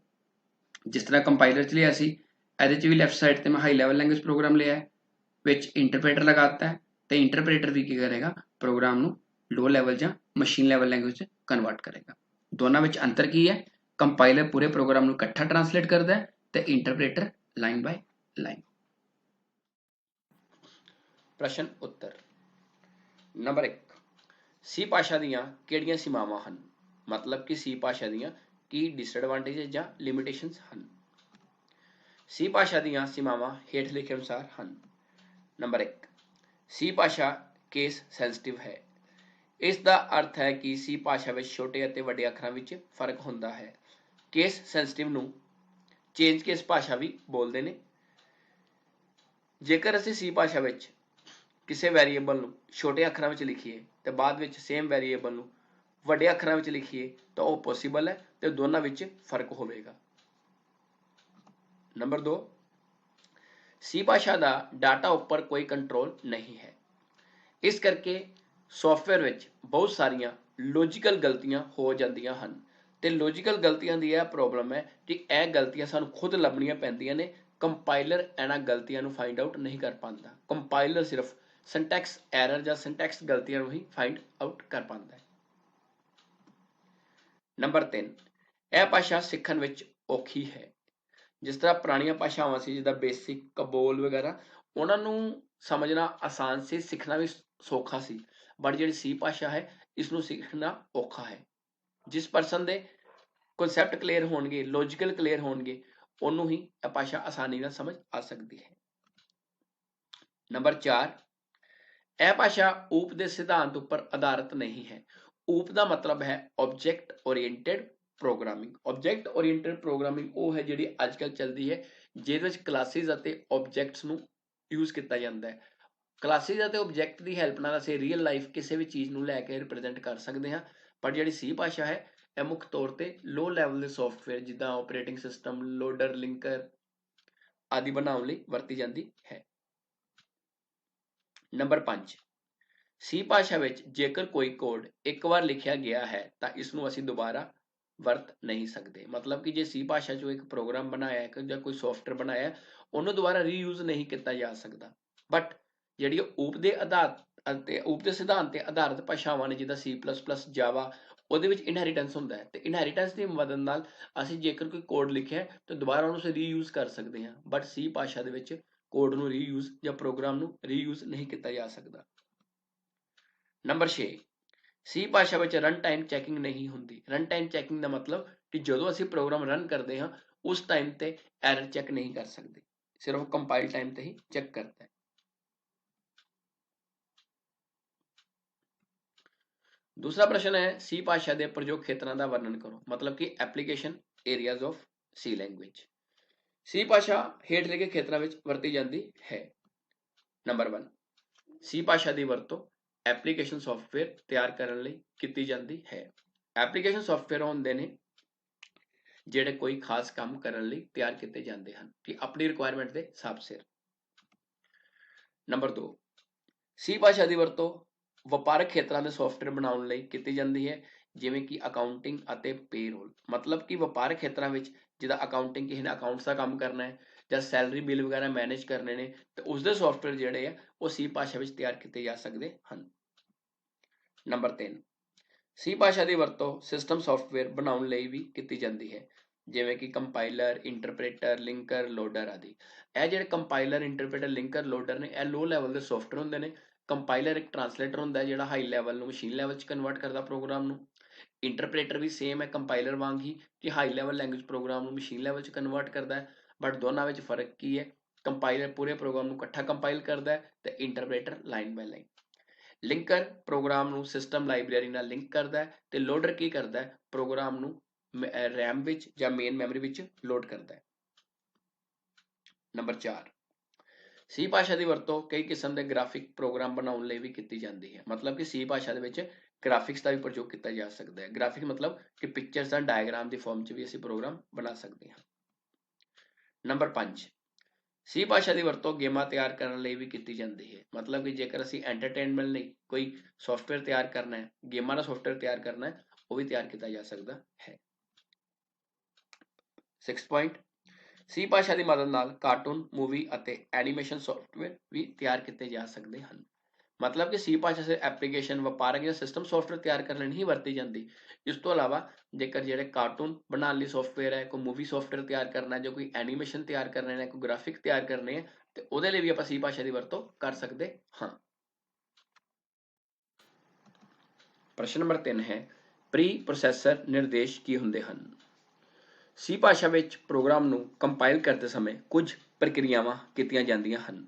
ਜਿਸ ਤਰ੍ਹਾਂ ਕੰਪਾਈਲਰ 'ਚ ਲਿਆ ਸੀ, ਇਹਦੇ 'ਚ ਵੀ ਲੈਫਟ ਸਾਈਡ ਤੇ ਮੈਂ ਹਾਈ ਲੈਵਲ ਲੈਂਗੁਏਜ ਪ੍ਰੋਗਰਾਮ ਲਿਆ ਹੈ, ਵਿੱਚ ਇੰਟਰਪ੍ਰੀਟਰ ਲਗਾਤਾ ਹੈ ਤੇ ਇੰਟਰਪ੍ਰੀਟਰ ਵੀ ਕੀ ਕਰੇਗਾ? ਪ੍ਰੋਗਰਾਮ ਨੂੰ ਲੋ ਲੈਵਲ ਜਾਂ ਮਸ਼ੀਨ ਲੈਵਲ ਲੈਂਗੁਏਜ 'ਚ ਕਨਵਰਟ ਕਰੇਗਾ। ਦੋਨਾਂ ਵਿੱਚ ਅੰਤਰ ਕੀ ਹੈ? ਕੰਪਾਈਲਰ ਪੂਰੇ ਪ੍ਰੋਗਰਾਮ ਨੂੰ ਇਕੱਠਾ ਟਰਾਂਸਲੇਟ ਕਰਦਾ ਹੈ ਤੇ ਇੰਟਰਪ੍ਰੀਟਰ ਲਾਈਨ ਬਾय ਲਾਈਨ। ਪ੍ਰਸ਼ਨ ਉੱਤਰ। ਨੰਬਰ 1, ਸੀ ਭਾਸ਼ਾ ਦੀਆਂ ਕਿਹੜੀਆਂ ਸੀਮਾਵਾਂ ਹਨ? ਮਤਲਬ ਕਿ ਸੀ ਭਾਸ਼ਾ ਦੀਆਂ ਕੀ ਡਿਸਐਡਵਾਂਟੇਜ ਜਾਂ ਲਿਮਿਟੇਸ਼ਨਸ ਹਨ? ਸੀ ਭਾਸ਼ਾ ਦੀਆਂ ਸੀਮਾਵਾਂ ਹੇਠ ਲਿਖੇ ਅਨੁਸਾਰ ਹਨ। ਨੰਬਰ 1, ਸੀ ਭਾਸ਼ਾ ਕੇਸ ਸੈਂਸਿਟਿਵ ਹੈ। ਇਸ ਦਾ ਅਰਥ ਹੈ ਕਿ ਸੀ ਭਾਸ਼ਾ ਵਿੱਚ ਛੋਟੇ ਅਤੇ ਵੱਡੇ ਅੱਖਰਾਂ ਵਿੱਚ ਫਰਕ ਹੁੰਦਾ ਹੈ। ਕੇਸ ਸੈਂਸਿਟਿਵ ਨੂੰ ਚੇਂਜ ਕੇਸ ਭਾਸ਼ਾ ਵੀ ਬੋਲਦੇ ਨੇ। ਜੇਕਰ ਅਸੀਂ ਸੀ ਭਾਸ਼ਾ ਵਿੱਚ ਕਿਸੇ ਵੈਰੀਏਬਲ ਨੂੰ ਛੋਟੇ ਅੱਖਰਾਂ ਵਿੱਚ ਲਿਖੀਏ ਤੇ ਬਾਅਦ ਵਿੱਚ ਸੇਮ ਵੈਰੀਏਬਲ ਨੂੰ ਵੱਡੇ ਅੱਖਰਾਂ ਵਿੱਚ ਲਿਖੀਏ ਤਾਂ ਉਹ ਪੋਸੀਬਲ ਹੈ ਤੇ ਦੋਨਾਂ ਵਿੱਚ ਫਰਕ ਹੋਵੇਗਾ। ਨੰਬਰ 2, ਸੀ ਭਾਸ਼ਾ ਦਾ ਡਾਟਾ ਉੱਪਰ ਕੋਈ ਕੰਟਰੋਲ ਨਹੀਂ ਹੈ। ਇਸ ਕਰਕੇ ਸੌਫਟਵੇਅਰ ਵਿੱਚ ਬਹੁਤ ਸਾਰੀਆਂ ਲੌਜੀਕਲ ਗਲਤੀਆਂ ਹੋ ਜਾਂਦੀਆਂ ਹਨ ਤੇ ਲੌਜੀਕਲ ਗਲਤੀਆਂ ਦੀ ਇਹ ਪ੍ਰੋਬਲਮ ਹੈ ਕਿ ਇਹ ਗਲਤੀਆਂ ਸਾਨੂੰ ਖੁਦ ਲੱਭਣੀਆਂ ਪੈਂਦੀਆਂ ਨੇ। ਕੰਪਾਈਲਰ ਇਹਨਾਂ ਗਲਤੀਆਂ ਨੂੰ ਫਾਈਂਡ ਆਊਟ ਨਹੀਂ ਕਰ ਪਾਉਂਦਾ। ਕੰਪਾਈਲਰ ਸਿਰਫ ਸਿੰਟੈਕਸ ਐਰਰ ਜਾਂ ਸਿੰਟੈਕਸ ਗਲਤੀਆਂ ਨੂੰ ਹੀ ਫਾਈਂਡ ਆਊਟ ਕਰ ਪਾਉਂਦਾ ਹੈ। ਨੰਬਰ 3, ਇਹ ਭਾਸ਼ਾ ਸਿੱਖਣ ਵਿੱਚ ਔਖੀ ਹੈ। ਜਿਸ ਤਰ੍ਹਾਂ ਪੁਰਾਣੀਆਂ ਭਾਸ਼ਾਵਾਂ ਸੀ ਜਿੱਦਾਂ ਬੇਸਿਕ, ਕਬੋਲ ਵਗੈਰਾ, ਉਹਨਾਂ ਨੂੰ ਸਮਝਣਾ ਆਸਾਨ ਸੀ, ਸਿੱਖਣਾ ਵੀ ਸੌਖਾ ਸੀ। ਬਟ ਜਿਹੜੀ ਸੀ ਭਾਸ਼ਾ ਹੈ ਇਸ ਨੂੰ ਸਿੱਖਣਾ ਔਖਾ ਹੈ। ਜਿਸ ਪਰਸਨ ਦੇ ਕਨਸੈਪਟ ਕਲੀਅਰ ਹੋਣਗੇ, ਲੌਜੀਕਲ ਕਲੀਅਰ ਹੋਣਗੇ, ਉਹਨੂੰ ਹੀ ਇਹ ਭਾਸ਼ਾ ਆਸਾਨੀ ਨਾਲ ਸਮਝ ਆ ਸਕਦੀ ਹੈ। ਨੰਬਰ 4, ਇਹ ਭਾਸ਼ਾ ਊਪ ਦੇ ਸਿਧਾਂਤ ਉੱਪਰ ਆਧਾਰਿਤ ਨਹੀਂ ਹੈ। ਊਪ ਦਾ ਮਤਲਬ ਹੈ object oriented programming. Object oriented programming ਉਹ ਹੈ ਜਿਹੜੀ ਅੱਜ ਕੱਲ੍ਹ ਚੱਲਦੀ ਹੈ, ਜਿਹਦੇ ਵਿੱਚ ਕਲਾਸਿਸ ਅਤੇ ਆਬਜੈਕਟਸ ਨੂੰ ਯੂਜ਼ ਕੀਤਾ ਜਾਂਦਾ ਹੈ। ਕਲਾਸਿਸ ਅਤੇ ਆਬਜੈਕਟ ਦੀ ਹੈਲਪ ਨਾਲ ਅਸੀਂ ਰੀਅਲ ਲਾਈਫ ਕਿਸੇ ਵੀ ਚੀਜ਼ ਨੂੰ ਲੈ ਕੇ ਰਿਪਰੈਜ਼ੈਂਟ ਕਰ ਸਕਦੇ ਹਾਂ। ਪਰ ਜਿਹੜੀ ਸੀ ਭਾਸ਼ਾ ਹੈ ਇਹ ਮੁੱਖ ਤੌਰ ਤੇ ਲੋ ਲੈਵਲ ਦੇ ਸੌਫਟਵੇਅਰ ਜਿੱਦਾਂ ਆਪਰੇਟਿੰਗ ਸਿਸਟਮ, ਲੋਡਰ, ਲਿੰਕਰ ਆਦਿ ਬਣਾਉਣ ਲਈ ਵਰਤੀ ਜਾਂਦੀ ਹੈ। ਨੰਬਰ 5, ਸੀ ਭਾਸ਼ਾ ਵਿੱਚ ਜੇਕਰ ਕੋਈ ਕੋਡ ਇੱਕ ਵਾਰ ਲਿਖਿਆ ਗਿਆ ਹੈ ਤਾਂ ਇਸ ਨੂੰ ਅਸੀਂ ਦੁਬਾਰਾ ਵਰਤ ਨਹੀਂ ਸਕਦੇ। ਮਤਲਬ ਕਿ ਜੇ ਸੀ ਭਾਸ਼ਾ 'ਚੋਂ ਇੱਕ ਪ੍ਰੋਗਰਾਮ ਬਣਾਇਆ ਹੈ ਜਾਂ ਕੋਈ ਸੌਫਟਵੇਅਰ ਬਣਾਇਆ, ਉਹਨੂੰ ਦੁਬਾਰਾ ਰੀਯੂਜ਼ ਨਹੀਂ ਕੀਤਾ ਜਾ ਸਕਦਾ। ਬਟ ਜਿਹੜੀ ਊਪ ਦੇ ਆਧਾਰ ਅਤੇ ਊਪ ਦੇ ਸਿਧਾਂਤ ਤੇ ਆਧਾਰਿਤ ਭਾਸ਼ਾਵਾਂ ਨੇ ਜਿੱਦਾਂ C++, ਜਾਵਾ, ਉਹਦੇ ਵਿੱਚ ਇਨਹੈਰੀਟੈਂਸ ਹੁੰਦਾ ਹੈ ਤੇ ਇਨਹੈਰੀਟੈਂਸ ਦੀ ਮਦਦ ਨਾਲ ਅਸੀਂ ਜੇਕਰ ਕੋਈ ਕੋਡ ਲਿਖਿਆ ਤਾਂ ਦੁਬਾਰਾ ਉਹਨੂੰ ਅਸੀਂ ਰੀਯੂਜ਼ ਕਰ ਸਕਦੇ ਹਾਂ। ਬਟ ਸੀ ਭਾਸ਼ਾ ਦੇ ਵਿੱਚ ਕੋਡ ਨੂੰ ਰੀਯੂਜ਼ ਜਾਂ ਪ੍ਰੋਗਰਾਮ ਨੂੰ ਰੀਯੂਜ਼ ਨਹੀਂ ਕੀਤਾ ਜਾ ਸਕਦਾ। ਨੰਬਰ 6, ਸੀ ਭਾਸ਼ਾ ਵਿੱਚ ਰਨ ਟਾਈਮ ਚੈਕਿੰਗ ਨਹੀਂ ਹੁੰਦੀ। ਰਨ ਟਾਈਮ ਚੈਕਿੰਗ ਦਾ ਮਤਲਬ ਕਿ ਜਦੋਂ ਅਸੀਂ ਪ੍ਰੋਗਰਾਮ ਰਨ ਕਰਦੇ ਹਾਂ ਉਸ ਟਾਈਮ ਤੇ ਐਰਰ ਚੈੱਕ ਨਹੀਂ ਕਰ ਸਕਦੇ, ਸਿਰਫ ਕੰਪਾਈਲ ਟਾਈਮ ਤੇ ਹੀ ਚੈੱਕ ਕਰਦਾ ਹੈ। ਦੂਸਰਾ ਪ੍ਰਸ਼ਨ ਹੈ, ਸੀ ਭਾਸ਼ਾ ਦੇ ਪ੍ਰਯੋਗ ਖੇਤਰਾਂ ਦਾ ਵਰਣਨ ਕਰੋ। ਮਤਲਬ ਕਿ application areas of C language. C ਭਾਸ਼ਾ ਹੇਠ ਲਿਖੇ ਖੇਤਰਾਂ ਵਿੱਚ ਵਰਤੀ ਜਾਂਦੀ ਹੈ। ਨੰਬਰ 1, ਸੀ ਭਾਸ਼ਾ ਦੀ ਵਰਤੋਂ ਐਪਲੀਕੇਸ਼ਨ ਸੌਫਟਵੇਅਰ ਤਿਆਰ ਕਰਨ ਲਈ ਕੀਤੀ ਜਾਂਦੀ ਹੈ। ਐਪਲੀਕੇਸ਼ਨ ਸੌਫਟਵੇਅਰ ਹੁੰਦੇ ਨੇ ਜਿਹੜੇ ਕੋਈ ਖਾਸ ਕੰਮ ਕਰਨ ਲਈ ਤਿਆਰ ਕੀਤੇ ਜਾਂਦੇ ਹਨ ਕਿ ਆਪਣੀ ਰਿਕੁਆਇਰਮੈਂਟ ਦੇ ਹਿਸਾਬ ਸਿਰ। ਨੰਬਰ 2, ਸੀ ਭਾਸ਼ਾ ਦੀ ਵਰਤੋਂ ਵਪਾਰਕ ਖੇਤਰਾਂ ਦੇ ਸੌਫਟਵੇਅਰ ਬਣਾਉਣ ਲਈ ਕੀਤੀ ਜਾਂਦੀ ਹੈ, ਜਿਵੇਂ ਕਿ ਅਕਾਊਂਟਿੰਗ ਅਤੇ ਪੇਰੋਲ। ਮਤਲਬ ਕਿ ਵਪਾਰਕ ਖੇਤਰਾਂ ਵਿੱਚ ਜਿੱਦਾਂ ਅਕਾਊਂਟਿੰਗ, ਕਿਸੇ ਨੇ ਅਕਾਊਂਟਸ ਦਾ ਕੰਮ ਕਰਨਾ ਹੈ ਜਾਂ ਸੈਲਰੀ ਬਿੱਲ ਵਗੈਰਾ ਮੈਨੇਜ ਕਰਨੇ ਨੇ ਤੇ ਉਸਦੇ ਸੌਫਟਵੇਅਰ ਜਿਹੜੇ ਆ ਉਹ ਸੀ ਭਾਸ਼ਾ ਵਿੱਚ ਤਿਆਰ ਕੀਤੇ ਜਾ ਸਕਦੇ ਹਨ। ਨੰਬਰ 3, ਸੀ ਭਾਸ਼ਾ ਦੀ ਵਰਤੋਂ ਸਿਸਟਮ ਸੌਫਟਵੇਅਰ ਬਣਾਉਣ ਲਈ ਵੀ ਕੀਤੀ ਜਾਂਦੀ ਹੈ, ਜਿਵੇਂ ਕਿ ਕੰਪਾਈਲਰ, ਇੰਟਰਪ੍ਰੀਟਰ, ਲਿੰਕਰ, ਲੋਡਰ ਆਦਿ। ਇਹ ਜਿਹੜੇ ਕੰਪਾਈਲਰ, ਇੰਟਰਪ੍ਰੀਟਰ, ਲਿੰਕਰ, ਲੋਡਰ ਨੇ ਇਹ ਲੋ ਲੈਵਲ ਦੇ ਸੌਫਟਵੇਅਰ ਹੁੰਦੇ ਨੇ। ਕੰਪਾਈਲਰ ਇੱਕ ਟਰਾਂਸਲੇਟਰ ਹੁੰਦਾ ਹੈ ਜਿਹੜਾ ਹਾਈ ਲੈਵਲ ਨੂੰ ਮਸ਼ੀਨ ਲੈਵਲ 'ਚ ਕਨਵਰਟ ਕਰਦਾ ਪ੍ਰੋਗਰਾਮ ਨੂੰ। ਇੰਟਰਪ੍ਰੀਟਰ ਵੀ ਸੇਮ ਹੈ ਕੰਪਾਈਲਰ ਵਾਂਗ ਹੀ ਕਿ ਹਾਈ ਲੈਵਲ ਲੈਂਗੁਏਜ ਪ੍ਰੋਗਰਾਮ ਨੂੰ ਮਸ਼ੀਨ ਲੈਵਲ 'ਚ ਕਨਵਰਟ ਕਰਦਾ ਹੈ। ਬਟ ਦੋਨਾਂ ਵਿੱਚ ਫਰਕ ਕੀ ਹੈ? ਕੰਪਾਈਲਰ ਪੂਰੇ ਪ੍ਰੋਗਰਾਮ ਨੂੰ ਇਕੱਠਾ ਕੰਪਾਈਲ ਕਰਦਾ ਹੈ ਤੇ interpreter line by line. Linker program ਨੂੰ ਸਿਸਟਮ ਲਾਇਬ੍ਰੇਰੀ ਨਾਲ ਲਿੰਕ ਕਰਦਾ ਹੈ ਤੇ ਲੋਡਰ ਕੀ ਕਰਦਾ ਹੈ? ਪ੍ਰੋਗਰਾਮ ਨੂੰ ਰੈਮ ਵਿੱਚ ਜਾਂ ਮੇਨ ਮੈਮਰੀ ਵਿੱਚ ਲੋਡ ਕਰਦਾ ਹੈ। ਨੰਬਰ 4, ਸੀ ਭਾਸ਼ਾ ਦੀ ਵਰਤੋਂ ਕਈ ਕਿਸਮ ਦੇ ਗ੍ਰਾਫਿਕ ਪ੍ਰੋਗਰਾਮ ਬਣਾਉਣ ਲਈ ਵੀ ਕੀਤੀ ਜਾਂਦੀ ਹੈ। ਮਤਲਬ ਕਿ ਸੀ ਭਾਸ਼ਾ ਦੇ ਵਿੱਚ ਗ੍ਰਾਫਿਕਸ ਦਾ ਵੀ ਪ੍ਰਯੋਗ ਕੀਤਾ ਜਾ ਸਕਦਾ ਹੈ। ਗ੍ਰਾਫਿਕ ਮਤਲਬ ਕਿ ਪਿਕਚਰਸ ਜਾਂ ਡਾਇਗਰਾਮ ਦੀ ਫਾਰਮ 'ਚ ਵੀ ਅਸੀਂ ਪ੍ਰੋਗਰਾਮ ਬਣਾ ਸਕਦੇ ਹਾਂ। ਨੰਬਰ 5, ਸੀ ਭਾਸ਼ਾ ਦੀ ਵਰਤੋਂ ਗੇਮਾਂ ਤਿਆਰ ਕਰਨ ਲਈ ਵੀ ਕੀਤੀ ਜਾਂਦੀ ਹੈ। ਮਤਲਬ ਕਿ ਜੇਕਰ ਅਸੀਂ ਐਂਟਰਟੇਨਮੈਂਟ ਲਈ ਕੋਈ ਸੌਫਟਵੇਅਰ ਤਿਆਰ ਕਰਨਾ ਹੈ, ਗੇਮਾਂ ਦਾ ਸੌਫਟਵੇਅਰ ਤਿਆਰ ਕਰਨਾ ਹੈ, ਉਹ ਵੀ ਤਿਆਰ ਕੀਤਾ ਜਾ ਸਕਦਾ ਹੈ। 6 ਪੁਆਇੰਟ, ਸੀ ਭਾਸ਼ਾ ਦੀ ਮਦਦ ਨਾਲ ਕਾਰਟੂਨ, ਮੂਵੀ ਅਤੇ ਐਨੀਮੇਸ਼ਨ ਸੌਫਟਵੇਅਰ ਵੀ ਤਿਆਰ ਕੀਤੇ ਜਾ ਸਕਦੇ ਹਨ। मतलब कि सी भाषा से एप्लीकेशन ਵਪਾਰਕ ਜਾਂ ਸਿਸਟਮ ਸੌਫਟਵੇਅਰ ਤਿਆਰ ਕਰਨ ਲਈ ਨਹੀਂ ਵਰਤੀ ਜਾਂਦੀ। ਇਸ ਤੋਂ ਇਲਾਵਾ ਜੇਕਰ ਜਿਹੜੇ ਕਾਰਟੂਨ ਬਣਾਉਣ ਲਈ ਸੌਫਟਵੇਅਰ ਹੈ, ਕੋਈ ਮੂਵੀ ਸੌਫਟਵੇਅਰ ਤਿਆਰ ਕਰਨਾ, ਜਾਂ ਕੋਈ ਐਨੀਮੇਸ਼ਨ ਤਿਆਰ ਕਰਨੇ ਨੇ, ਕੋਈ ਗ੍ਰਾਫਿਕ ਤਿਆਰ ਕਰਨੇ ਹੈ, ਤੇ ਉਹਦੇ ਲਈ ਵੀ ਆਪਾਂ ਸੀ ਭਾਸ਼ਾ ਦੀ ਵਰਤੋਂ ਕਰ ਸਕਦੇ ਹਾਂ। ਪ੍ਰਸ਼ਨ ਨੰਬਰ 3 ਹੈ ਪ੍ਰੀ ਪ੍ਰੋਸੈਸਰ ਨਿਰਦੇਸ਼ ਕੀ ਹੁੰਦੇ ਹਨ। ਸੀ ਭਾਸ਼ਾ ਵਿੱਚ ਪ੍ਰੋਗਰਾਮ ਨੂੰ ਕੰਪਾਈਲ ਕਰਦੇ ਸਮੇਂ ਕੁਝ ਪ੍ਰਕਿਰਿਆਵਾਂ ਕੀਤੀਆਂ ਜਾਂਦੀਆਂ ਹਨ।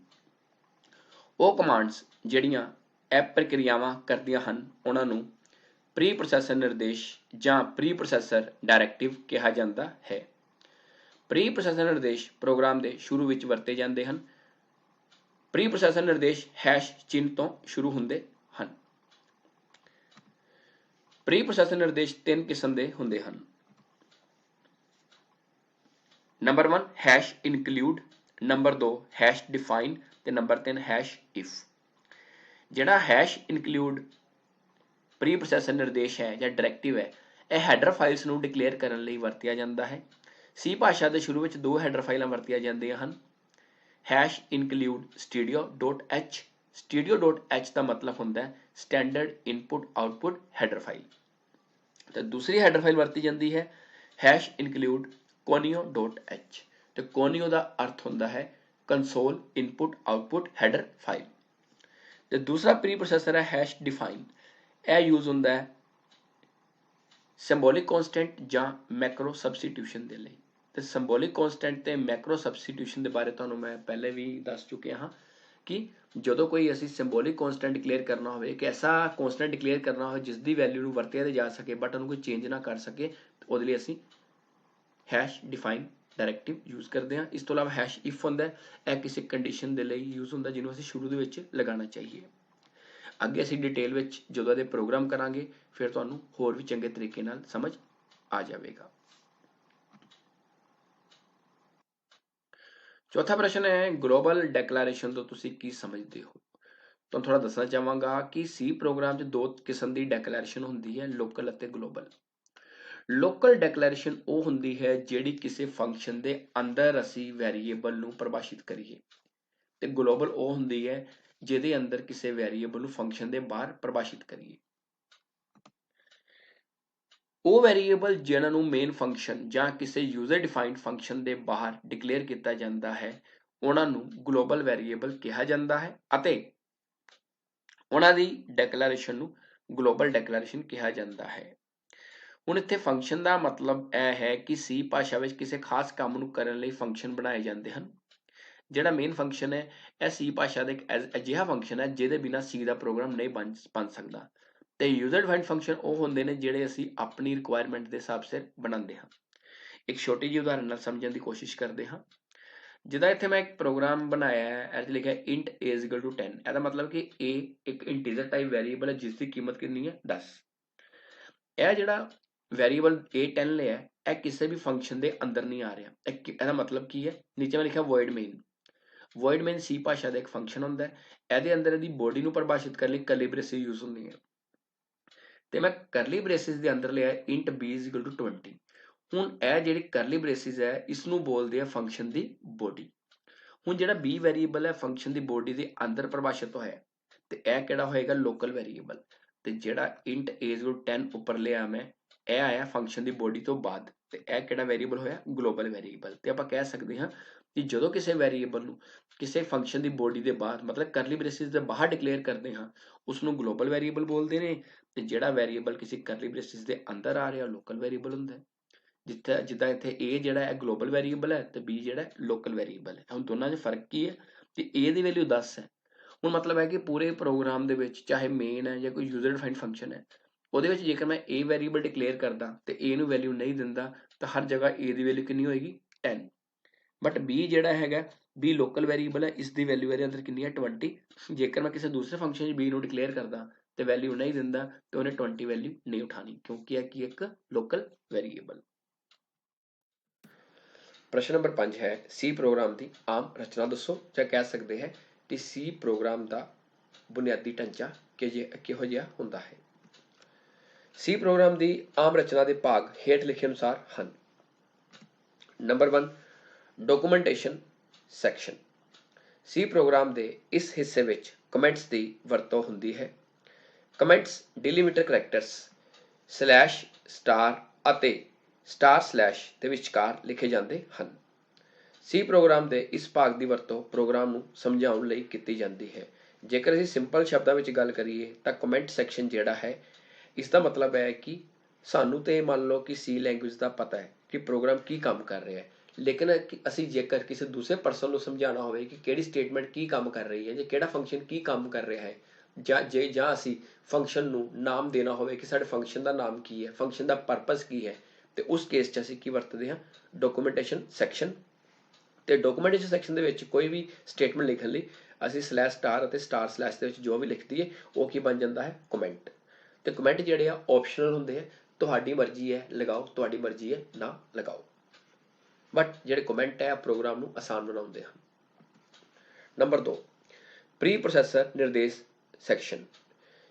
ਉਹ ਕਮਾਂਡਸ ਜਿਹੜੀਆਂ ਇਹ ਪ੍ਰਕਿਰਿਆਵਾਂ ਕਰਦੀਆਂ ਹਨ ਉਹਨਾਂ ਨੂੰ ਪ੍ਰੀ ਪ੍ਰੋਸੈਸਰ ਨਿਰਦੇਸ਼ ਜਾਂ ਪ੍ਰੀ ਪ੍ਰੋਸੈਸਰ ਡਾਇਰੈਕਟਿਵ ਕਿਹਾ ਜਾਂਦਾ ਹੈ। ਪ੍ਰੀ ਪ੍ਰੋਸੈਸਰ ਨਿਰਦੇਸ਼ ਪ੍ਰੋਗਰਾਮ ਦੇ ਸ਼ੁਰੂ ਵਿੱਚ ਵਰਤੇ ਜਾਂਦੇ ਹਨ। ਪ੍ਰੀ ਪ੍ਰੋਸੈਸਰ ਨਿਰਦੇਸ਼ ਹੈਸ਼ ਚਿੰਨ੍ਹ ਤੋਂ ਸ਼ੁਰੂ ਹੁੰਦੇ ਹਨ। ਪ੍ਰੀ ਪ੍ਰੋਸੈਸਰ ਨਿਰਦੇਸ਼ 3 ਕਿਸਮ ਦੇ ਹੁੰਦੇ ਹਨ। Number 1 hash include, number 2 hash define ਤੇ ਨੰਬਰ 3 ਹੈਸ਼ ਇਫ। ਜਿਹੜਾ ਹੈਸ਼ ਇਨਕਲੂਡ ਪ੍ਰੀ ਪ੍ਰੋਸੈਸਰ ਨਿਰਦੇਸ਼ ਹੈ ਜਾਂ ਡਾਇਰੈਕਟਿਵ ਹੈ, ਇਹ ਹੈਡਰ ਫਾਈਲਸ ਨੂੰ ਡਿਕਲੇਅਰ ਕਰਨ ਲਈ ਵਰਤਿਆ ਜਾਂਦਾ ਹੈ। ਸੀ ਭਾਸ਼ਾ ਦੇ ਸ਼ੁਰੂ ਵਿੱਚ 2 ਹੈਡਰ ਫਾਈਲਾਂ ਵਰਤੀਆਂ ਜਾਂਦੀਆਂ ਹਨ। Hash include studio.h। studio.h ਦਾ ਮਤਲਬ ਹੁੰਦਾ ਹੈ standard input output header file. ਤੇ ਦੂਸਰੀ ਹੈਡਰ ਫਾਈਲ ਵਰਤੀ ਜਾਂਦੀ ਹੈ ਹੈਸ਼ ਇਨਕਲੂਡ conio.h ਤੇ conio ਦਾ ਅਰਥ ਹੁੰਦਾ ਹੈ console input output header file. ਤੇ ਦੂਸਰਾ ਪ੍ਰੀ ਪ੍ਰੋਸੈਸਰ ਹੈ ਹੈਸ਼ ਡਿਫਾਈਨ। ਇਹ ਯੂਜ਼ ਹੁੰਦਾ ਹੈ ਸਿੰਬੋਲਿਕ ਕਨਸਟੈਂਟ ਜਾਂ ਮੈਕਰੋ ਸਬਸਟੀਟਿਊਸ਼ਨ ਦੇ ਲਈ। ਤੇ ਸਿੰਬੋਲਿਕ ਕਨਸਟੈਂਟ ਤੇ ਮੈਕਰੋ ਸਬਸਟੀਟਿਊਸ਼ਨ ਦੇ ਬਾਰੇ ਤੁਹਾਨੂੰ ਮੈਂ ਪਹਿਲੇ ਵੀ ਦੱਸ ਚੁੱਕਿਆ ਹਾਂ ਕਿ ਜਦੋਂ ਕੋਈ ਅਸੀਂ ਸਿੰਬੋਲਿਕ ਕਨਸਟੈਂਟ ਡਿਕਲੇਅਰ ਕਰਨਾ ਹੋਵੇ, ਕਿ ਐਸਾ ਕਨਸਟੈਂਟ ਡਿਕਲੇਅਰ ਕਰਨਾ ਹੋਵੇ ਜਿਸ ਦੀ ਵੈਲਿਊ ਨੂੰ ਵਰਤਿਆ ਜਾ ਸਕੇ ਬਟ ਉਹਨੂੰ ਕੋਈ ਚੇਂਜ ਨਾ ਕਰ ਸਕੇ, ਉਹਦੇ ਲਈ ਅਸੀਂ ਹੈਸ਼ ਡਿਫਾਈਨ ਡਾਇਰੈਕਟਿਵ ਯੂਜ਼ ਕਰਦੇ ਹਾਂ। ਇਸ ਤੋਂ ਇਲਾਵਾ ਹੈਸ਼ ਇਫ ਹੁੰਦਾ ਹੈ, ਇਹ ਕਿਸੇ ਕੰਡੀਸ਼ਨ ਦੇ ਲਈ ਯੂਜ਼ ਹੁੰਦਾ ਜਿਹਨੂੰ ਅਸੀਂ ਸ਼ੁਰੂ ਦੇ ਵਿੱਚ ਲਗਾਉਣਾ ਚਾਹੀਏ। ਅੱਗੇ ਅਸੀਂ ਡਿਟੇਲ ਵਿੱਚ ਜਦੋਂ ਇਹਦੇ ਪ੍ਰੋਗਰਾਮ ਕਰਾਂਗੇ ਫਿਰ ਤੁਹਾਨੂੰ ਹੋਰ ਵੀ ਚੰਗੇ ਤਰੀਕੇ ਨਾਲ ਸਮਝ ਆ ਜਾਵੇਗਾ। ਚੌਥਾ ਪ੍ਰਸ਼ਨ ਹੈ ਗਲੋਬਲ ਡੈਕਲੇਰੇਸ਼ਨ ਤੋਂ ਤੁਸੀਂ ਕੀ ਸਮਝਦੇ ਹੋ। ਤੁਹਾਨੂੰ ਥੋੜਾ ਦੱਸਣਾ ਚਾਹਾਂਗਾ ਕਿ ਸੀ ਪ੍ਰੋਗਰਾਮ 'ਚ 2 ਕਿਸਮ ਦੀ ਡੈਕਲੇਰੇਸ਼ਨ ਹੁੰਦੀ ਹੈ, ਲੋਕਲ ਅਤੇ ਗਲੋਬਲ। ਲੋਕਲ ਡੈਕਲੇਰੇਸ਼ਨ ਉਹ ਹੁੰਦੀ ਹੈ ਜਿਹੜੀ ਕਿਸੇ ਫੰਕਸ਼ਨ ਦੇ ਅੰਦਰ ਅਸੀਂ ਵੈਰੀਏਬਲ ਨੂੰ ਪਰਿਭਾਸ਼ਿਤ ਕਰੀਏ, ਤੇ ਗਲੋਬਲ ਉਹ ਹੁੰਦੀ ਹੈ ਜਿਹਦੇ ਅੰਦਰ ਕਿਸੇ ਵੈਰੀਏਬਲ ਨੂੰ ਫੰਕਸ਼ਨ ਦੇ ਬਾਹਰ ਪਰਿਭਾਸ਼ਿਤ ਕਰੀਏ। ਉਹ ਵੈਰੀਏਬਲ ਜਿਹਨਾਂ ਨੂੰ ਮੇਨ ਫੰਕਸ਼ਨ ਜਾਂ ਕਿਸੇ ਯੂਜ਼ਰ ਡਿਫਾਈਨਡ ਫੰਕਸ਼ਨ ਦੇ ਬਾਹਰ ਡਿਕਲੇਅਰ ਕੀਤਾ ਜਾਂਦਾ ਹੈ ਉਹਨਾਂ ਨੂੰ ਗਲੋਬਲ ਵੈਰੀਏਬਲ ਕਿਹਾ ਜਾਂਦਾ ਹੈ ਅਤੇ ਉਹਨਾਂ ਦੀ ਡੈਕਲੇਰੇਸ਼ਨ ਨੂੰ ਗਲੋਬਲ ਡੈਕਲੇਰੇਸ਼ਨ ਕਿਹਾ ਜਾਂਦਾ ਹੈ। ਹੁਣ ਇੱਥੇ ਫੰਕਸ਼ਨ ਦਾ ਮਤਲਬ ਇਹ ਹੈ ਕਿ ਸੀ ਭਾਸ਼ਾ ਵਿੱਚ ਕਿਸੇ ਖਾਸ ਕੰਮ ਨੂੰ ਕਰਨ ਲਈ ਫੰਕਸ਼ਨ ਬਣਾਏ ਜਾਂਦੇ ਹਨ। ਜਿਹੜਾ ਮੇਨ ਫੰਕਸ਼ਨ ਹੈ ਇਹ ਸੀ ਭਾਸ਼ਾ ਦਾ ਇੱਕ ਅਜਿਹਾ ਫੰਕਸ਼ਨ ਹੈ ਜਿਹਦੇ ਬਿਨਾਂ ਸੀ ਦਾ ਪ੍ਰੋਗਰਾਮ ਨਹੀਂ ਬਣ ਸਕਦਾ। ਤੇ ਯੂਜ਼ਰ ਡਿਫਾਈਨਡ ਫੰਕਸ਼ਨ ਉਹ ਹੁੰਦੇ ਨੇ ਜਿਹੜੇ ਅਸੀਂ ਆਪਣੀ ਰਿਕੁਆਇਰਮੈਂਟ ਦੇ ਹਿਸਾਬ ਸਿਰ ਬਣਾਉਂਦੇ ਹਾਂ। ਇੱਕ ਛੋਟੀ ਜਿਹੀ ਉਦਾਹਰਨ ਨਾਲ ਸਮਝਣ ਦੀ ਕੋਸ਼ਿਸ਼ ਕਰਦੇ ਹਾਂ। ਜਿੱਦਾਂ ਇੱਥੇ ਮੈਂ ਇੱਕ ਪ੍ਰੋਗਰਾਮ ਬਣਾਇਆ ਹੈ, ਇਹਦੇ ਲਿਖਿਆ int a is equal to 10। ਇਹਦਾ ਮਤਲਬ ਕਿ a ਇੱਕ ਇੰਟੀਜਰ ਟਾਈਪ ਵੈਰੀਏਬਲ ਹੈ ਜਿਸ ਦੀ ਕੀਮਤ ਕਿੰਨੀ ਹੈ 10। ਇਹ ਜਿਹੜਾ ਵੈਰੀਏਬਲ a 10 ਲਿਆ ਇਹ ਕਿਸੇ ਵੀ ਫੰਕਸ਼ਨ ਦੇ ਅੰਦਰ ਨਹੀਂ ਆ ਰਿਹਾ। ਇਹਦਾ ਮਤਲਬ ਕੀ ਹੈ, ਨੀਚੇ ਮੈਂ ਲਿਖਿਆ void main। void main ਸੀ ਭਾਸ਼ਾ ਦਾ ਇੱਕ ਫੰਕਸ਼ਨ ਹੁੰਦਾ ਹੈ। ਇਹਦੇ ਅੰਦਰ ਇਹਦੀ ਬੋਡੀ ਨੂੰ ਪਰਿਭਾਸ਼ਿਤ ਕਰਨ ਲਈ ਕਰਲੀ ਬ੍ਰੇਸਿਸ ਯੂਜ਼ ਹੁੰਦੀਆਂ ਤੇ ਮੈਂ ਕਰਲੀ ਬ੍ਰੇਸਿਸ ਦੇ ਅੰਦਰ ਲਿਆ int b is equal to 20। ਹੁਣ ਇਹ ਜਿਹੜੀ ਕਰਲੀ ਬ੍ਰੇਸਿਸ ਹੈ ਇਸ ਨੂੰ ਬੋਲਦੇ ਆ ਫੰਕਸ਼ਨ ਦੀ ਬੋਡੀ। ਹੁਣ ਜਿਹੜਾ b ਵੈਰੀਏਬਲ ਹੈ ਫੰਕਸ਼ਨ ਦੀ ਬੋਡੀ ਦੇ ਅੰਦਰ ਪਰਿਭਾਸ਼ਿਤ ਹੋਇਆ ਤੇ ਇਹ ਕਿਹੜਾ ਹੋਏਗਾ ਲੋਕਲ ਵੈਰੀਏਬਲ। ਤੇ ਜਿਹੜਾ int a is equal to 10 ਉੱਪਰ ਲਿਆ ਮੈਂ ਇਹ ਆਇਆ ਫੰਕਸ਼ਨ ਦੀ ਬੋਡੀ ਤੋਂ ਬਾਅਦ ਤੇ ਇਹ ਕਿਹੜਾ ਵੈਰੀਏਬਲ ਹੋਇਆ ਗਲੋਬਲ ਵੈਰੀਏਬਲ। ਤੇ ਆਪਾਂ ਕਹਿ ਸਕਦੇ ਹਾਂ ਕਿ ਜਦੋਂ ਕਿਸੇ ਵੈਰੀਏਬਲ ਨੂੰ ਕਿਸੇ ਫੰਕਸ਼ਨ ਦੀ ਬੋਡੀ ਦੇ ਬਾਹਰ ਮਤਲਬ ਕਰਲੀ ਬ੍ਰੇਸਿਸ ਦੇ ਬਾਹਰ ਡਿਕਲੇਅਰ ਕਰਦੇ ਹਾਂ ਉਸ ਨੂੰ ਗਲੋਬਲ ਵੈਰੀਏਬਲ ਬੋਲਦੇ ਨੇ, ਤੇ ਜਿਹੜਾ ਵੈਰੀਏਬਲ ਕਿਸੇ ਕਰਲੀ ਬ੍ਰੇਸਿਸ ਦੇ ਅੰਦਰ ਆ ਰਿਹਾ ਲੋਕਲ ਵੈਰੀਏਬਲ ਹੁੰਦਾ ਹੈ। ਜਿੱਦਾਂ ਇੱਥੇ a ਜਿਹੜਾ ਹੈ ਗਲੋਬਲ ਵੈਰੀਏਬਲ ਹੈ ਤੇ b ਜਿਹੜਾ ਲੋਕਲ ਵੈਰੀਏਬਲ ਹੈ। ਹੁਣ ਦੋਨਾਂ 'ਚ ਫਰਕ ਕੀ ਹੈ ਕਿ a ਦੀ ਵੈਲਿਊ 10 ਹੈ। ਹੁਣ ਮਤਲਬ ਹੈ ਕਿ ਪੂਰੇ ਪ੍ਰੋਗਰਾਮ ਦੇ ਵਿੱਚ ਚਾਹੇ ਮੇਨ ਹੈ ਜਾਂ ਕੋਈ ਯੂਜ਼ਰ ਡਿਫਾਈਨਡ ਫੰਕਸ਼ਨ ਹੈ ਉਹਦੇ ਵਿੱਚ ਜੇਕਰ ਮੈਂ a ਵੈਰੀਏਬਲ ਡਿਕਲੇਅਰ ਕਰਦਾ ਤੇ a ਨੂੰ ਵੈਲਿਊ ਨਹੀਂ ਦਿੰਦਾ ਤਾਂ ਹਰ ਜਗ੍ਹਾ a ਦੀ ਵੈਲਿਊ ਕਿੰਨੀ ਹੋਏਗੀ 10। ਬਟ b ਜਿਹੜਾ ਹੈਗਾ b ਲੋਕਲ ਵੈਰੀਏਬਲ ਹੈ, ਇਸ ਦੀ ਵੈਲਿਊ ਇਹਦੇ ਅੰਦਰ ਕਿੰਨੀ ਹੈ 20। ਜੇਕਰ ਮੈਂ ਕਿਸੇ ਦੂਸਰੇ ਫੰਕਸ਼ਨ 'ਚ b ਨੂੰ ਡਿਕਲੇਅਰ ਕਰਦਾ ਤੇ ਵੈਲਿਊ ਨਹੀਂ ਦਿੰਦਾ ਤੇ ਉਹਨੇ 20 ਵੈਲਿਊ ਨਹੀਂ ਉਠਾਣੀ ਕਿਉਂਕਿ ਇਹ ਕੀ ਇੱਕ ਲੋਕਲ ਵੈਰੀਏਬਲ। ਪ੍ਰਸ਼ਨ ਨੰਬਰ 5 ਹੈ ਸੀ ਪ੍ਰੋਗਰਾਮ ਦੀ ਆਮ ਰਚਨਾ ਦੱਸੋ, ਜਾਂ ਕਹਿ ਸਕਦੇ ਹੈ ਕਿ ਸੀ ਪ੍ਰੋਗਰਾਮ ਦਾ ਬੁਨਿਆਦੀ ਢਾਂਚਾ ਕਿਹੋ ਜਿਹਾ ਹੁੰਦਾ ਹੈ। ਸੀ ਪ੍ਰੋਗਰਾਮ ਦੀ ਆਮ ਰਚਨਾ ਦੇ ਭਾਗ ਹੇਠ ਲਿਖੇ ਅਨੁਸਾਰ ਹਨ। Number 1 documentation section. C program ਦੇ ਇਸ ਹਿੱਸੇ ਵਿੱਚ ਕਮੈਂਟਸ ਦੀ ਵਰਤੋਂ ਹੁੰਦੀ ਹੈ। Comments delimiter characters slash star ਅਤੇ ਸਟਾਰ ਸਲੈਸ਼ ਦੇ ਵਿਚਕਾਰ ਲਿਖੇ ਜਾਂਦੇ ਹਨ। ਸੀ ਪ੍ਰੋਗਰਾਮ ਦੇ ਇਸ ਭਾਗ ਦੀ ਵਰਤੋਂ ਪ੍ਰੋਗਰਾਮ ਨੂੰ ਸਮਝਾਉਣ ਲਈ ਕੀਤੀ ਜਾਂਦੀ ਹੈ। ਜੇਕਰ ਅਸੀਂ ਸਿੰਪਲ ਸ਼ਬਦਾਂ ਵਿੱਚ ਗੱਲ ਕਰੀਏ ਤਾਂ ਕਮੈਂਟ ਸੈਕਸ਼ਨ ਜਿਹੜਾ ਹੈ, ਇਸ ਦਾ ਮਤਲਬ ਹੈ ਕਿ ਸਾਨੂੰ ਤੇ ਮੰਨ ਲਓ ਕਿ ਸੀ ਲੈਂਗੁਏਜ ਦਾ ਪਤਾ ਹੈ ਕਿ ਪ੍ਰੋਗਰਾਮ ਕੀ ਕੰਮ ਕਰ ਰਿਹਾ ਹੈ, ਲੇਕਿਨ ਅਸੀਂ ਜੇਕਰ ਕਿਸੇ ਦੂਸਰੇ ਪਰਸਨ ਨੂੰ ਸਮਝਾਉਣਾ ਹੋਵੇ ਕਿ ਕਿਹੜੀ ਸਟੇਟਮੈਂਟ ਕੀ ਕੰਮ ਕਰ ਰਹੀ ਹੈ ਜਾਂ ਕਿਹੜਾ ਫੰਕਸ਼ਨ ਕੀ ਕੰਮ ਕਰ ਰਿਹਾ ਹੈ, ਜਾਂ ਅਸੀਂ ਫੰਕਸ਼ਨ ਨੂੰ ਨਾਮ ਦੇਣਾ ਹੋਵੇ ਕਿ ਸਾਡੇ ਫੰਕਸ਼ਨ ਦਾ ਨਾਮ ਕੀ ਹੈ, ਫੰਕਸ਼ਨ ਦਾ ਪਰਪਸ ਕੀ ਹੈ, ਤੇ ਉਸ ਕੇਸ 'ਚ ਅਸੀਂ ਕੀ ਵਰਤਦੇ ਹਾਂ, ਡਾਕੂਮੈਂਟੇਸ਼ਨ ਸੈਕਸ਼ਨ। ਤੇ ਡਾਕੂਮੈਂਟੇਸ਼ਨ ਸੈਕਸ਼ਨ ਦੇ ਵਿੱਚ ਕੋਈ ਵੀ ਸਟੇਟਮੈਂਟ ਲਿਖਣ ਲਈ ਅਸੀਂ ਸਲੈਸ਼ ਸਟਾਰ ਅਤੇ ਸਟਾਰ ਸਲੈਸ਼ ਦੇ ਵਿੱਚ ਜੋ ਵੀ ਲਿਖ ਦਈਏ ਉਹ ਕੀ ਬਣ ਜਾਂਦਾ ਹੈ, ਕਮੈਂਟ। ਤੇ ਕਮੈਂਟ ਜਿਹੜੇ ਆ ਆਪਸ਼ਨਲ ਹੁੰਦੇ ਆ, ਤੁਹਾਡੀ ਮਰਜ਼ੀ ਹੈ ਲਗਾਓ, ਤੁਹਾਡੀ ਮਰਜ਼ੀ ਹੈ ਨਾ ਲਗਾਓ, ਬਟ ਜਿਹੜੇ ਕਮੈਂਟ ਹੈ ਪ੍ਰੋਗਰਾਮ ਨੂੰ ਆਸਾਨ ਬਣਾਉਂਦੇ ਹਨ। ਨੰਬਰ 2, ਪ੍ਰੀ ਪ੍ਰੋਸੈਸਰ ਨਿਰਦੇਸ਼ ਸੈਕਸ਼ਨ।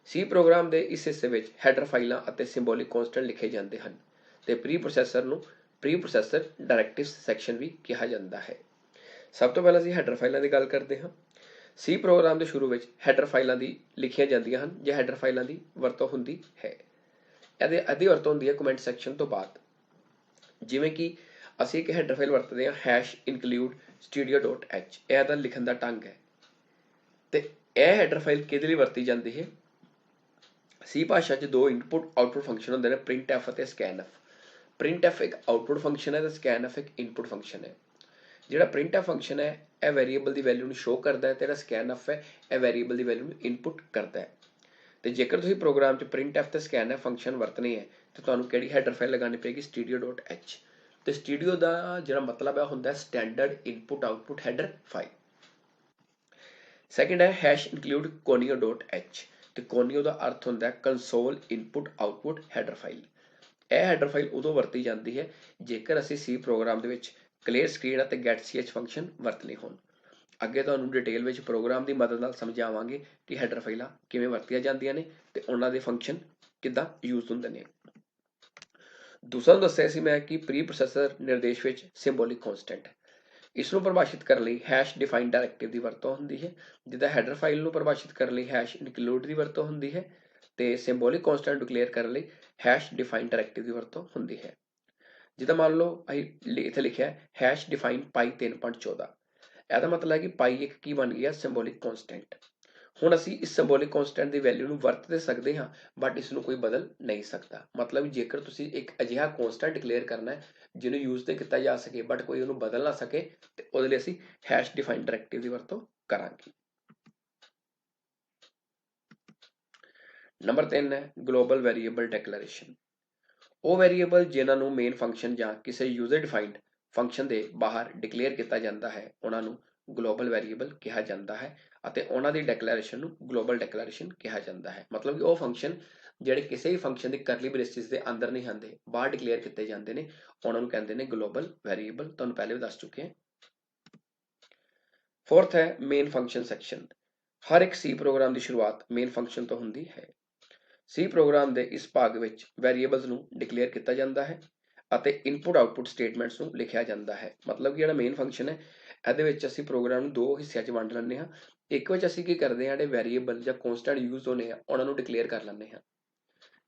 ਸੀ ਪ੍ਰੋਗਰਾਮ ਦੇ ਇਸ ਹਿੱਸੇ ਵਿੱਚ ਹੈਡਰ ਫਾਈਲਾਂ ਅਤੇ ਸਿੰਬੋਲਿਕ ਕੌਂਸਟੈਂਟ ਲਿਖੇ ਜਾਂਦੇ ਹਨ ਤੇ ਪ੍ਰੀ ਪ੍ਰੋਸੈਸਰ ਨੂੰ ਪ੍ਰੀ ਪ੍ਰੋਸੈਸਰ ਡਾਇਰੈਕਟਿਵਸ ਸੈਕਸ਼ਨ ਵੀ ਕਿਹਾ ਜਾਂਦਾ ਹੈ। ਸਭ ਤੋਂ ਪਹਿਲਾਂ ਅਸੀਂ ਹੈਡਰ ਫਾਈਲਾਂ ਦੀ ਗੱਲ ਕਰਦੇ ਹਾਂ। ਸੀ ਪ੍ਰੋਗਰਾਮ ਦੇ ਸ਼ੁਰੂ ਵਿੱਚ ਹੈਡਰ ਫਾਈਲਾਂ ਦੀ ਲਿਖੀਆਂ ਜਾਂਦੀਆਂ ਹਨ ਜਾਂ ਹੈਡਰ ਫਾਈਲਾਂ ਦੀ ਵਰਤੋਂ ਹੁੰਦੀ ਹੈ। ਇਹਦੀ ਵਰਤੋਂ ਹੁੰਦੀ ਹੈ ਕਮੈਂਟ ਸੈਕਸ਼ਨ ਤੋਂ ਬਾਅਦ। ਜਿਵੇਂ ਕਿ ਅਸੀਂ ਇੱਕ ਹੈਡਰ ਫਾਈਲ ਵਰਤਦੇ ਹਾਂ #include studio.h, ਇਹ ਇਹਦਾ ਲਿਖਣ ਦਾ ਢੰਗ ਹੈ। ਤੇ ਇਹ ਹੈਡਰ ਫਾਈਲ ਕਿਹਦੇ ਲਈ ਵਰਤੀ ਜਾਂਦੀ ਹੈ? ਸੀ ਭਾਸ਼ਾ 'ਚ ਦੋ ਇਨਪੁਟ ਆਊਟਪੁੱਟ ਫੰਕਸ਼ਨ ਹੁੰਦੇ ਨੇ, printf ਅਤੇ scanf। printf ਇੱਕ ਆਊਟਪੁੱਟ ਫੰਕਸ਼ਨ ਹੈ ਤੇ scanf ਇੱਕ ਇਨਪੁਟ ਫੰਕਸ਼ਨ ਹੈ। ਜਿਹੜਾ printf ਫੰਕਸ਼ਨ ਹੈ ਇਹ ਵੈਰੀਏਬਲ ਦੀ ਵੈਲਿਊ ਨੂੰ ਸ਼ੋਅ ਕਰਦਾ ਹੈ ਤੇ ਜਿਹੜਾ scanf ਹੈ ਇਹ ਵੈਰੀਏਬਲ ਦੀ ਵੈਲਿਊ ਨੂੰ ਇਨਪੁਟ ਕਰਦਾ ਹੈ। ਤੇ ਜੇਕਰ ਤੁਸੀਂ ਪ੍ਰੋਗਰਾਮ 'ਚ printf ਤੇ scanf ਫੰਕਸ਼ਨ ਵਰਤਣੇ ਹੈ ਤੇ ਤੁਹਾਨੂੰ ਕਿਹੜੀ ਹੈਡਰ ਫਾਈਲ ਲਗਾਉਣੀ ਪਏਗੀ? studio.h। ਤੇ ਸਟੂਡੀਓ ਦਾ ਜਿਹੜਾ ਮਤਲਬ ਹੈ ਹੁੰਦਾ standard input output header file. Second ਹੈ #include conio.h ਤੇ conio ਦਾ ਅਰਥ ਹੁੰਦਾ console input output header file. ਇਹ ਹੈਡਰ ਫਾਈਲ ਉਦੋਂ ਵਰਤੀ ਜਾਂਦੀ ਹੈ ਜੇਕਰ ਅਸੀਂ ਸੀ ਪ੍ਰੋਗਰਾਮ ਦੇ ਵਿੱਚ ਕਲੀਅਰ ਸਕਰੀਨ ਅਤੇ getch ਫੰਕਸ਼ਨ ਵਰਤਨੇ ਹੋਣ। ਅੱਗੇ ਤੁਹਾਨੂੰ ਡਿਟੇਲ ਵਿੱਚ ਪ੍ਰੋਗਰਾਮ ਦੀ ਮਦਦ ਨਾਲ ਸਮਝਾਵਾਂਗੇ ਕਿ ਹੈਡਰ ਫਾਈਲਾਂ ਕਿਵੇਂ ਵਰਤੀਆਂ ਜਾਂਦੀਆਂ ਨੇ ਤੇ ਉਹਨਾਂ ਦੇ ਫੰਕਸ਼ਨ ਕਿੱਦਾਂ ਯੂਜ਼ ਹੁੰਦੇ ਨੇ। ਦੂਸਰਾ ਦੱਸਿਆ ਸੀ ਮੈਂ ਕਿ ਪ੍ਰੀ ਪ੍ਰੋਸੈਸਰ ਨਿਰਦੇਸ਼ ਵਿੱਚ ਸਿੰਬੋਲਿਕ ਕੌਂਸਟੈਂਟ। ਇਸ ਨੂੰ ਪਰਿਭਾਸ਼ਿਤ ਕਰਨ ਲਈ #define ਡਾਇਰੈਕਟਿਵ ਦੀ ਵਰਤੋਂ ਹੁੰਦੀ ਹੈ, ਜਿੱਦਾਂ ਹੈਡਰ ਫਾਈਲ ਨੂੰ ਪਰਿਭਾਸ਼ਿਤ ਕਰਨ ਲਈ #include ਦੀ ਵਰਤੋਂ ਹੁੰਦੀ ਹੈ ਤੇ ਸਿੰਬੋਲਿਕ ਕੌਂਸਟੈਂਟ ਡਿਕਲੇਅਰ ਕਰਨ ਲਈ #define ਡਾਇਰੈਕਟਿਵ ਦੀ ਵਰਤੋਂ ਹੁੰਦੀ ਹੈ। ਜਿੱਦਾਂ ਮੰਨ ਲਓ ਅਸੀਂ ਇੱਥੇ ਲਿਖਿਆ #define ਪਾਈ 3.14, ਇਹਦਾ ਮਤਲਬ ਹੈ ਕਿ ਪਾਈ ਇੱਕ ਕੀ ਬਣ ਗਿਆ? ਸਿੰਬੋਲਿਕ ਕੌਂਸਟੈਂਟ। ਹੁਣ ਅਸੀਂ ਇਸ ਸਿੰਬੋਲਿਕ ਕੌਂਸਟੈਂਟ ਦੀ ਵੈਲਿਊ ਨੂੰ ਵਰਤ ਤੇ ਸਕਦੇ ਹਾਂ ਬਟ ਇਸ ਨੂੰ ਕੋਈ ਬਦਲ ਨਹੀਂ ਸਕਦਾ। ਮਤਲਬ ਜੇਕਰ ਤੁਸੀਂ ਇੱਕ ਅਜਿਹਾ ਕੌਂਸਟੈਂਟ ਡਿਕਲੇਅਰ ਕਰਨਾ ਹੈ ਜਿਹਨੂੰ ਯੂਜ਼ ਤੇ ਕੀਤਾ ਜਾ ਸਕੇ ਬਟ ਕੋਈ ਉਹਨੂੰ ਬਦਲ ਨਾ ਸਕੇ ਤੇ ਉਹਦੇ ਲਈ ਅਸੀਂ #define ਡਾਇਰੈਕਟਿਵ ਦੀ ਵਰਤੋਂ ਕਰਾਂਗੇ। ਨੰਬਰ 3 ਹੈ ਗਲੋਬਲ ਵੈਰੀਏਬਲ ਡੈਕਲੇਰੇਸ਼ਨ। ਉਹ ਵੈਰੀਏਬਲ ਜਿਨ੍ਹਾਂ ਨੂੰ ਮੇਨ ਫੰਕਸ਼ਨ ਜਾਂ ਕਿਸੇ ਯੂਜ਼ਰ ਡਿਫਾਈਨਡ ਫੰਕਸ਼ਨ ਦੇ ਬਾਹਰ ਡਿਕਲੇਅਰ ਕੀਤਾ ਜਾਂਦਾ ਹੈ ਉਹਨਾਂ ਨੂੰ ਗਲੋਬਲ ਵੈਰੀਏਬਲ ਕਿਹਾ ਜਾਂਦਾ ਹੈ ਅਤੇ ਉਹਨਾਂ ਦੀ ਡੈਕਲੇਰੇਸ਼ਨ ਨੂੰ ਗਲੋਬਲ ਡੈਕਲੇਰੇਸ਼ਨ ਕਿਹਾ ਜਾਂਦਾ ਹੈ। ਮਤਲਬ ਕਿ ਉਹ ਫੰਕਸ਼ਨ ਜਿਹੜੇ ਕਿਸੇ ਵੀ ਫੰਕਸ਼ਨ ਦੀ ਕਰਲੀ ਬ੍ਰੇਸਿਸ ਦੇ ਅੰਦਰ ਨਹੀਂ ਆਉਂਦੇ, ਬਾਹਰ ਡਿਕਲੇਅਰ ਕੀਤੇ ਜਾਂਦੇ ਨੇ, ਉਹਨਾਂ ਨੂੰ ਕਹਿੰਦੇ ਨੇ ਗਲੋਬਲ ਵੈਰੀਏਬਲ। ਤੁਹਾਨੂੰ ਪਹਿਲੇ ਵੀ ਦੱਸ ਚੁੱਕੇ ਹਾਂ। ਫੋਰਥ ਹੈ ਮੇਨ ਫੰਕਸ਼ਨ ਸੈਕਸ਼ਨ। ਹਰ ਇੱਕ ਸੀ ਪ੍ਰੋਗਰਾਮ ਦੀ ਸ਼ੁਰੂਆਤ ਮੇਨ ਫੰਕਸ਼ਨ ਤੋਂ ਹੁੰਦੀ ਹੈ। ਸੀ ਪ੍ਰੋਗਰਾਮ ਦੇ ਇਸ ਭਾਗ ਵਿੱਚ ਵੈਰੀਏਬਲਸ ਨੂੰ ਡਿਕਲੇਅਰ ਕੀਤਾ ਜਾਂਦਾ ਹੈ ਅਤੇ ਇਨਪੁਟ ਆਊਟਪੁੱਟ ਸਟੇਟਮੈਂਟਸ ਨੂੰ ਲਿਖਿਆ ਜਾਂਦਾ ਹੈ। ਮਤਲਬ ਕਿ ਜਿਹੜਾ ਮੇਨ ਫੰਕਸ਼ਨ ਹੈ ਇਹਦੇ ਵਿੱਚ ਅਸੀਂ ਪ੍ਰੋਗਰਾਮ ਨੂੰ ਦੋ ਹਿੱਸਿਆਂ 'ਚ ਵੰਡ ਲੈਂਦੇ ਹਾਂ। ਇੱਕ ਵਿੱਚ ਅਸੀਂ ਕੀ ਕਰਦੇ ਹਾਂ, ਜਿਹੜੇ ਵੈਰੀਏਬਲ ਜਾਂ ਕੌਂਸਟੈਂਟ ਯੂਜ਼ ਹੋਣੇ ਆ ਉਹਨਾਂ ਨੂੰ ਡਿਕਲੇਅਰ ਕਰ ਲੈਂਦੇ ਹਾਂ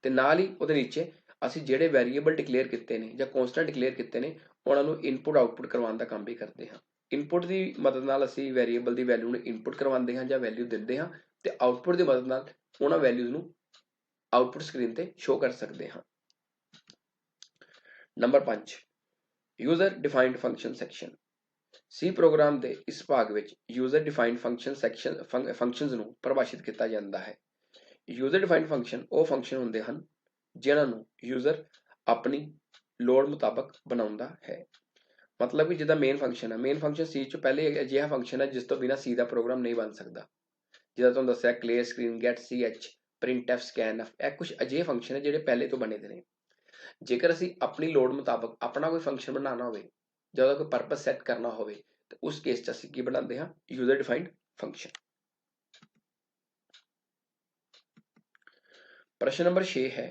ਤੇ ਨਾਲ ਹੀ ਉਹਦੇ ਨੀਚੇ ਅਸੀਂ ਜਿਹੜੇ ਵੈਰੀਏਬਲ ਡਿਕਲੇਅਰ ਕੀਤੇ ਨੇ ਜਾਂ ਕੌਂਸਟੈਂਟ ਡਿਕਲੇਅਰ ਕੀਤੇ ਨੇ ਉਹਨਾਂ ਨੂੰ ਇਨਪੁਟ ਆਊਟਪੁੱਟ ਕਰਵਾਉਣ ਦਾ ਕੰਮ ਵੀ ਕਰਦੇ ਹਾਂ। ਇਨਪੁਟ ਦੀ ਮਦਦ ਨਾਲ ਅਸੀਂ ਵੈਰੀਏਬਲ ਦੀ ਵੈਲਿਊ ਨੂੰ ਇਨਪੁਟ ਕਰਵਾਉਂਦੇ ਹਾਂ ਜਾਂ ਵੈਲਿਊ ਦਿੰਦੇ ਹਾਂ ਤੇ ਆਊਟਪੁੱਟ ਦੀ ਮਦਦ ਨਾਲ ਉਹਨਾਂ ਵੈਲਿਊਜ਼ ਨੂੰ ਆਊਟਪੁੱਟ ਸਕਰੀਨ ਤੇ ਸ਼ੋ ਕਰ ਸਕਦੇ ਹਾਂ। Number 5 user defined function section. C program ਦੇ ਇਸ ਭਾਗ ਵਿੱਚ ਯੂਜ਼ਰ ਡਿਫਾਈਨਡ ਫੰਕਸ਼ਨਸ ਨੂੰ ਪਰਿਭਾਸ਼ਿਤ ਕੀਤਾ ਜਾਂਦਾ ਹੈ। ਯੂਜ਼ਰ ਡਿਫਾਈਨਡ ਫੰਕਸ਼ਨ ਉਹ ਫੰਕਸ਼ਨ ਹੁੰਦੇ ਹਨ ਜਿਨ੍ਹਾਂ ਨੂੰ ਯੂਜ਼ਰ ਆਪਣੀ ਲੋੜ ਮੁਤਾਬਕ ਬਣਾਉਂਦਾ ਹੈ। ਮਤਲਬ ਕਿ ਜਿੱਦਾਂ ਮੇਨ ਫੰਕਸ਼ਨ ਹੈ, ਮੇਨ ਫੰਕਸ਼ਨ ਸੀ 'ਚ ਪਹਿਲੇ ਅਜਿਹਾ ਫੰਕਸ਼ਨ ਹੈ ਜਿਸ ਤੋਂ ਬਿਨਾਂ ਸੀ ਦਾ ਪ੍ਰੋਗਰਾਮ ਨਹੀਂ ਬਣ ਸਕਦਾ। ਜਿੱਦਾਂ ਤੁਹਾਨੂੰ ਦੱਸਿਆ clear screen, getch, printf, scanf, ਇਹ ਕੁਝ ਅਜਿਹੇ ਫੰਕਸ਼ਨ ਹੈ ਜਿਹੜੇ ਪਹਿਲੇ ਤੋਂ ਬਣੇ ਦੇ ਨੇ। ਜੇਕਰ ਅਸੀਂ ਆਪਣੀ ਲੋੜ ਮੁਤਾਬਕ ਆਪਣਾ ਕੋਈ ਫੰਕਸ਼ਨ ਬਣਾਉਣਾ ਹੋਵੇ ਜਾਂ ਉਹਦਾ ਕੋਈ ਪਰਪਸ ਸੈੱਟ ਕਰਨਾ ਹੋਵੇ ਤੇ ਉਸ ਕੇਸ 'ਚ ਅਸੀਂ ਕੀ ਬਣਾਉਂਦੇ ਹਾਂ? User defined function. ਪ੍ਰਸ਼ਨ ਨੰਬਰ 6 ਹੈ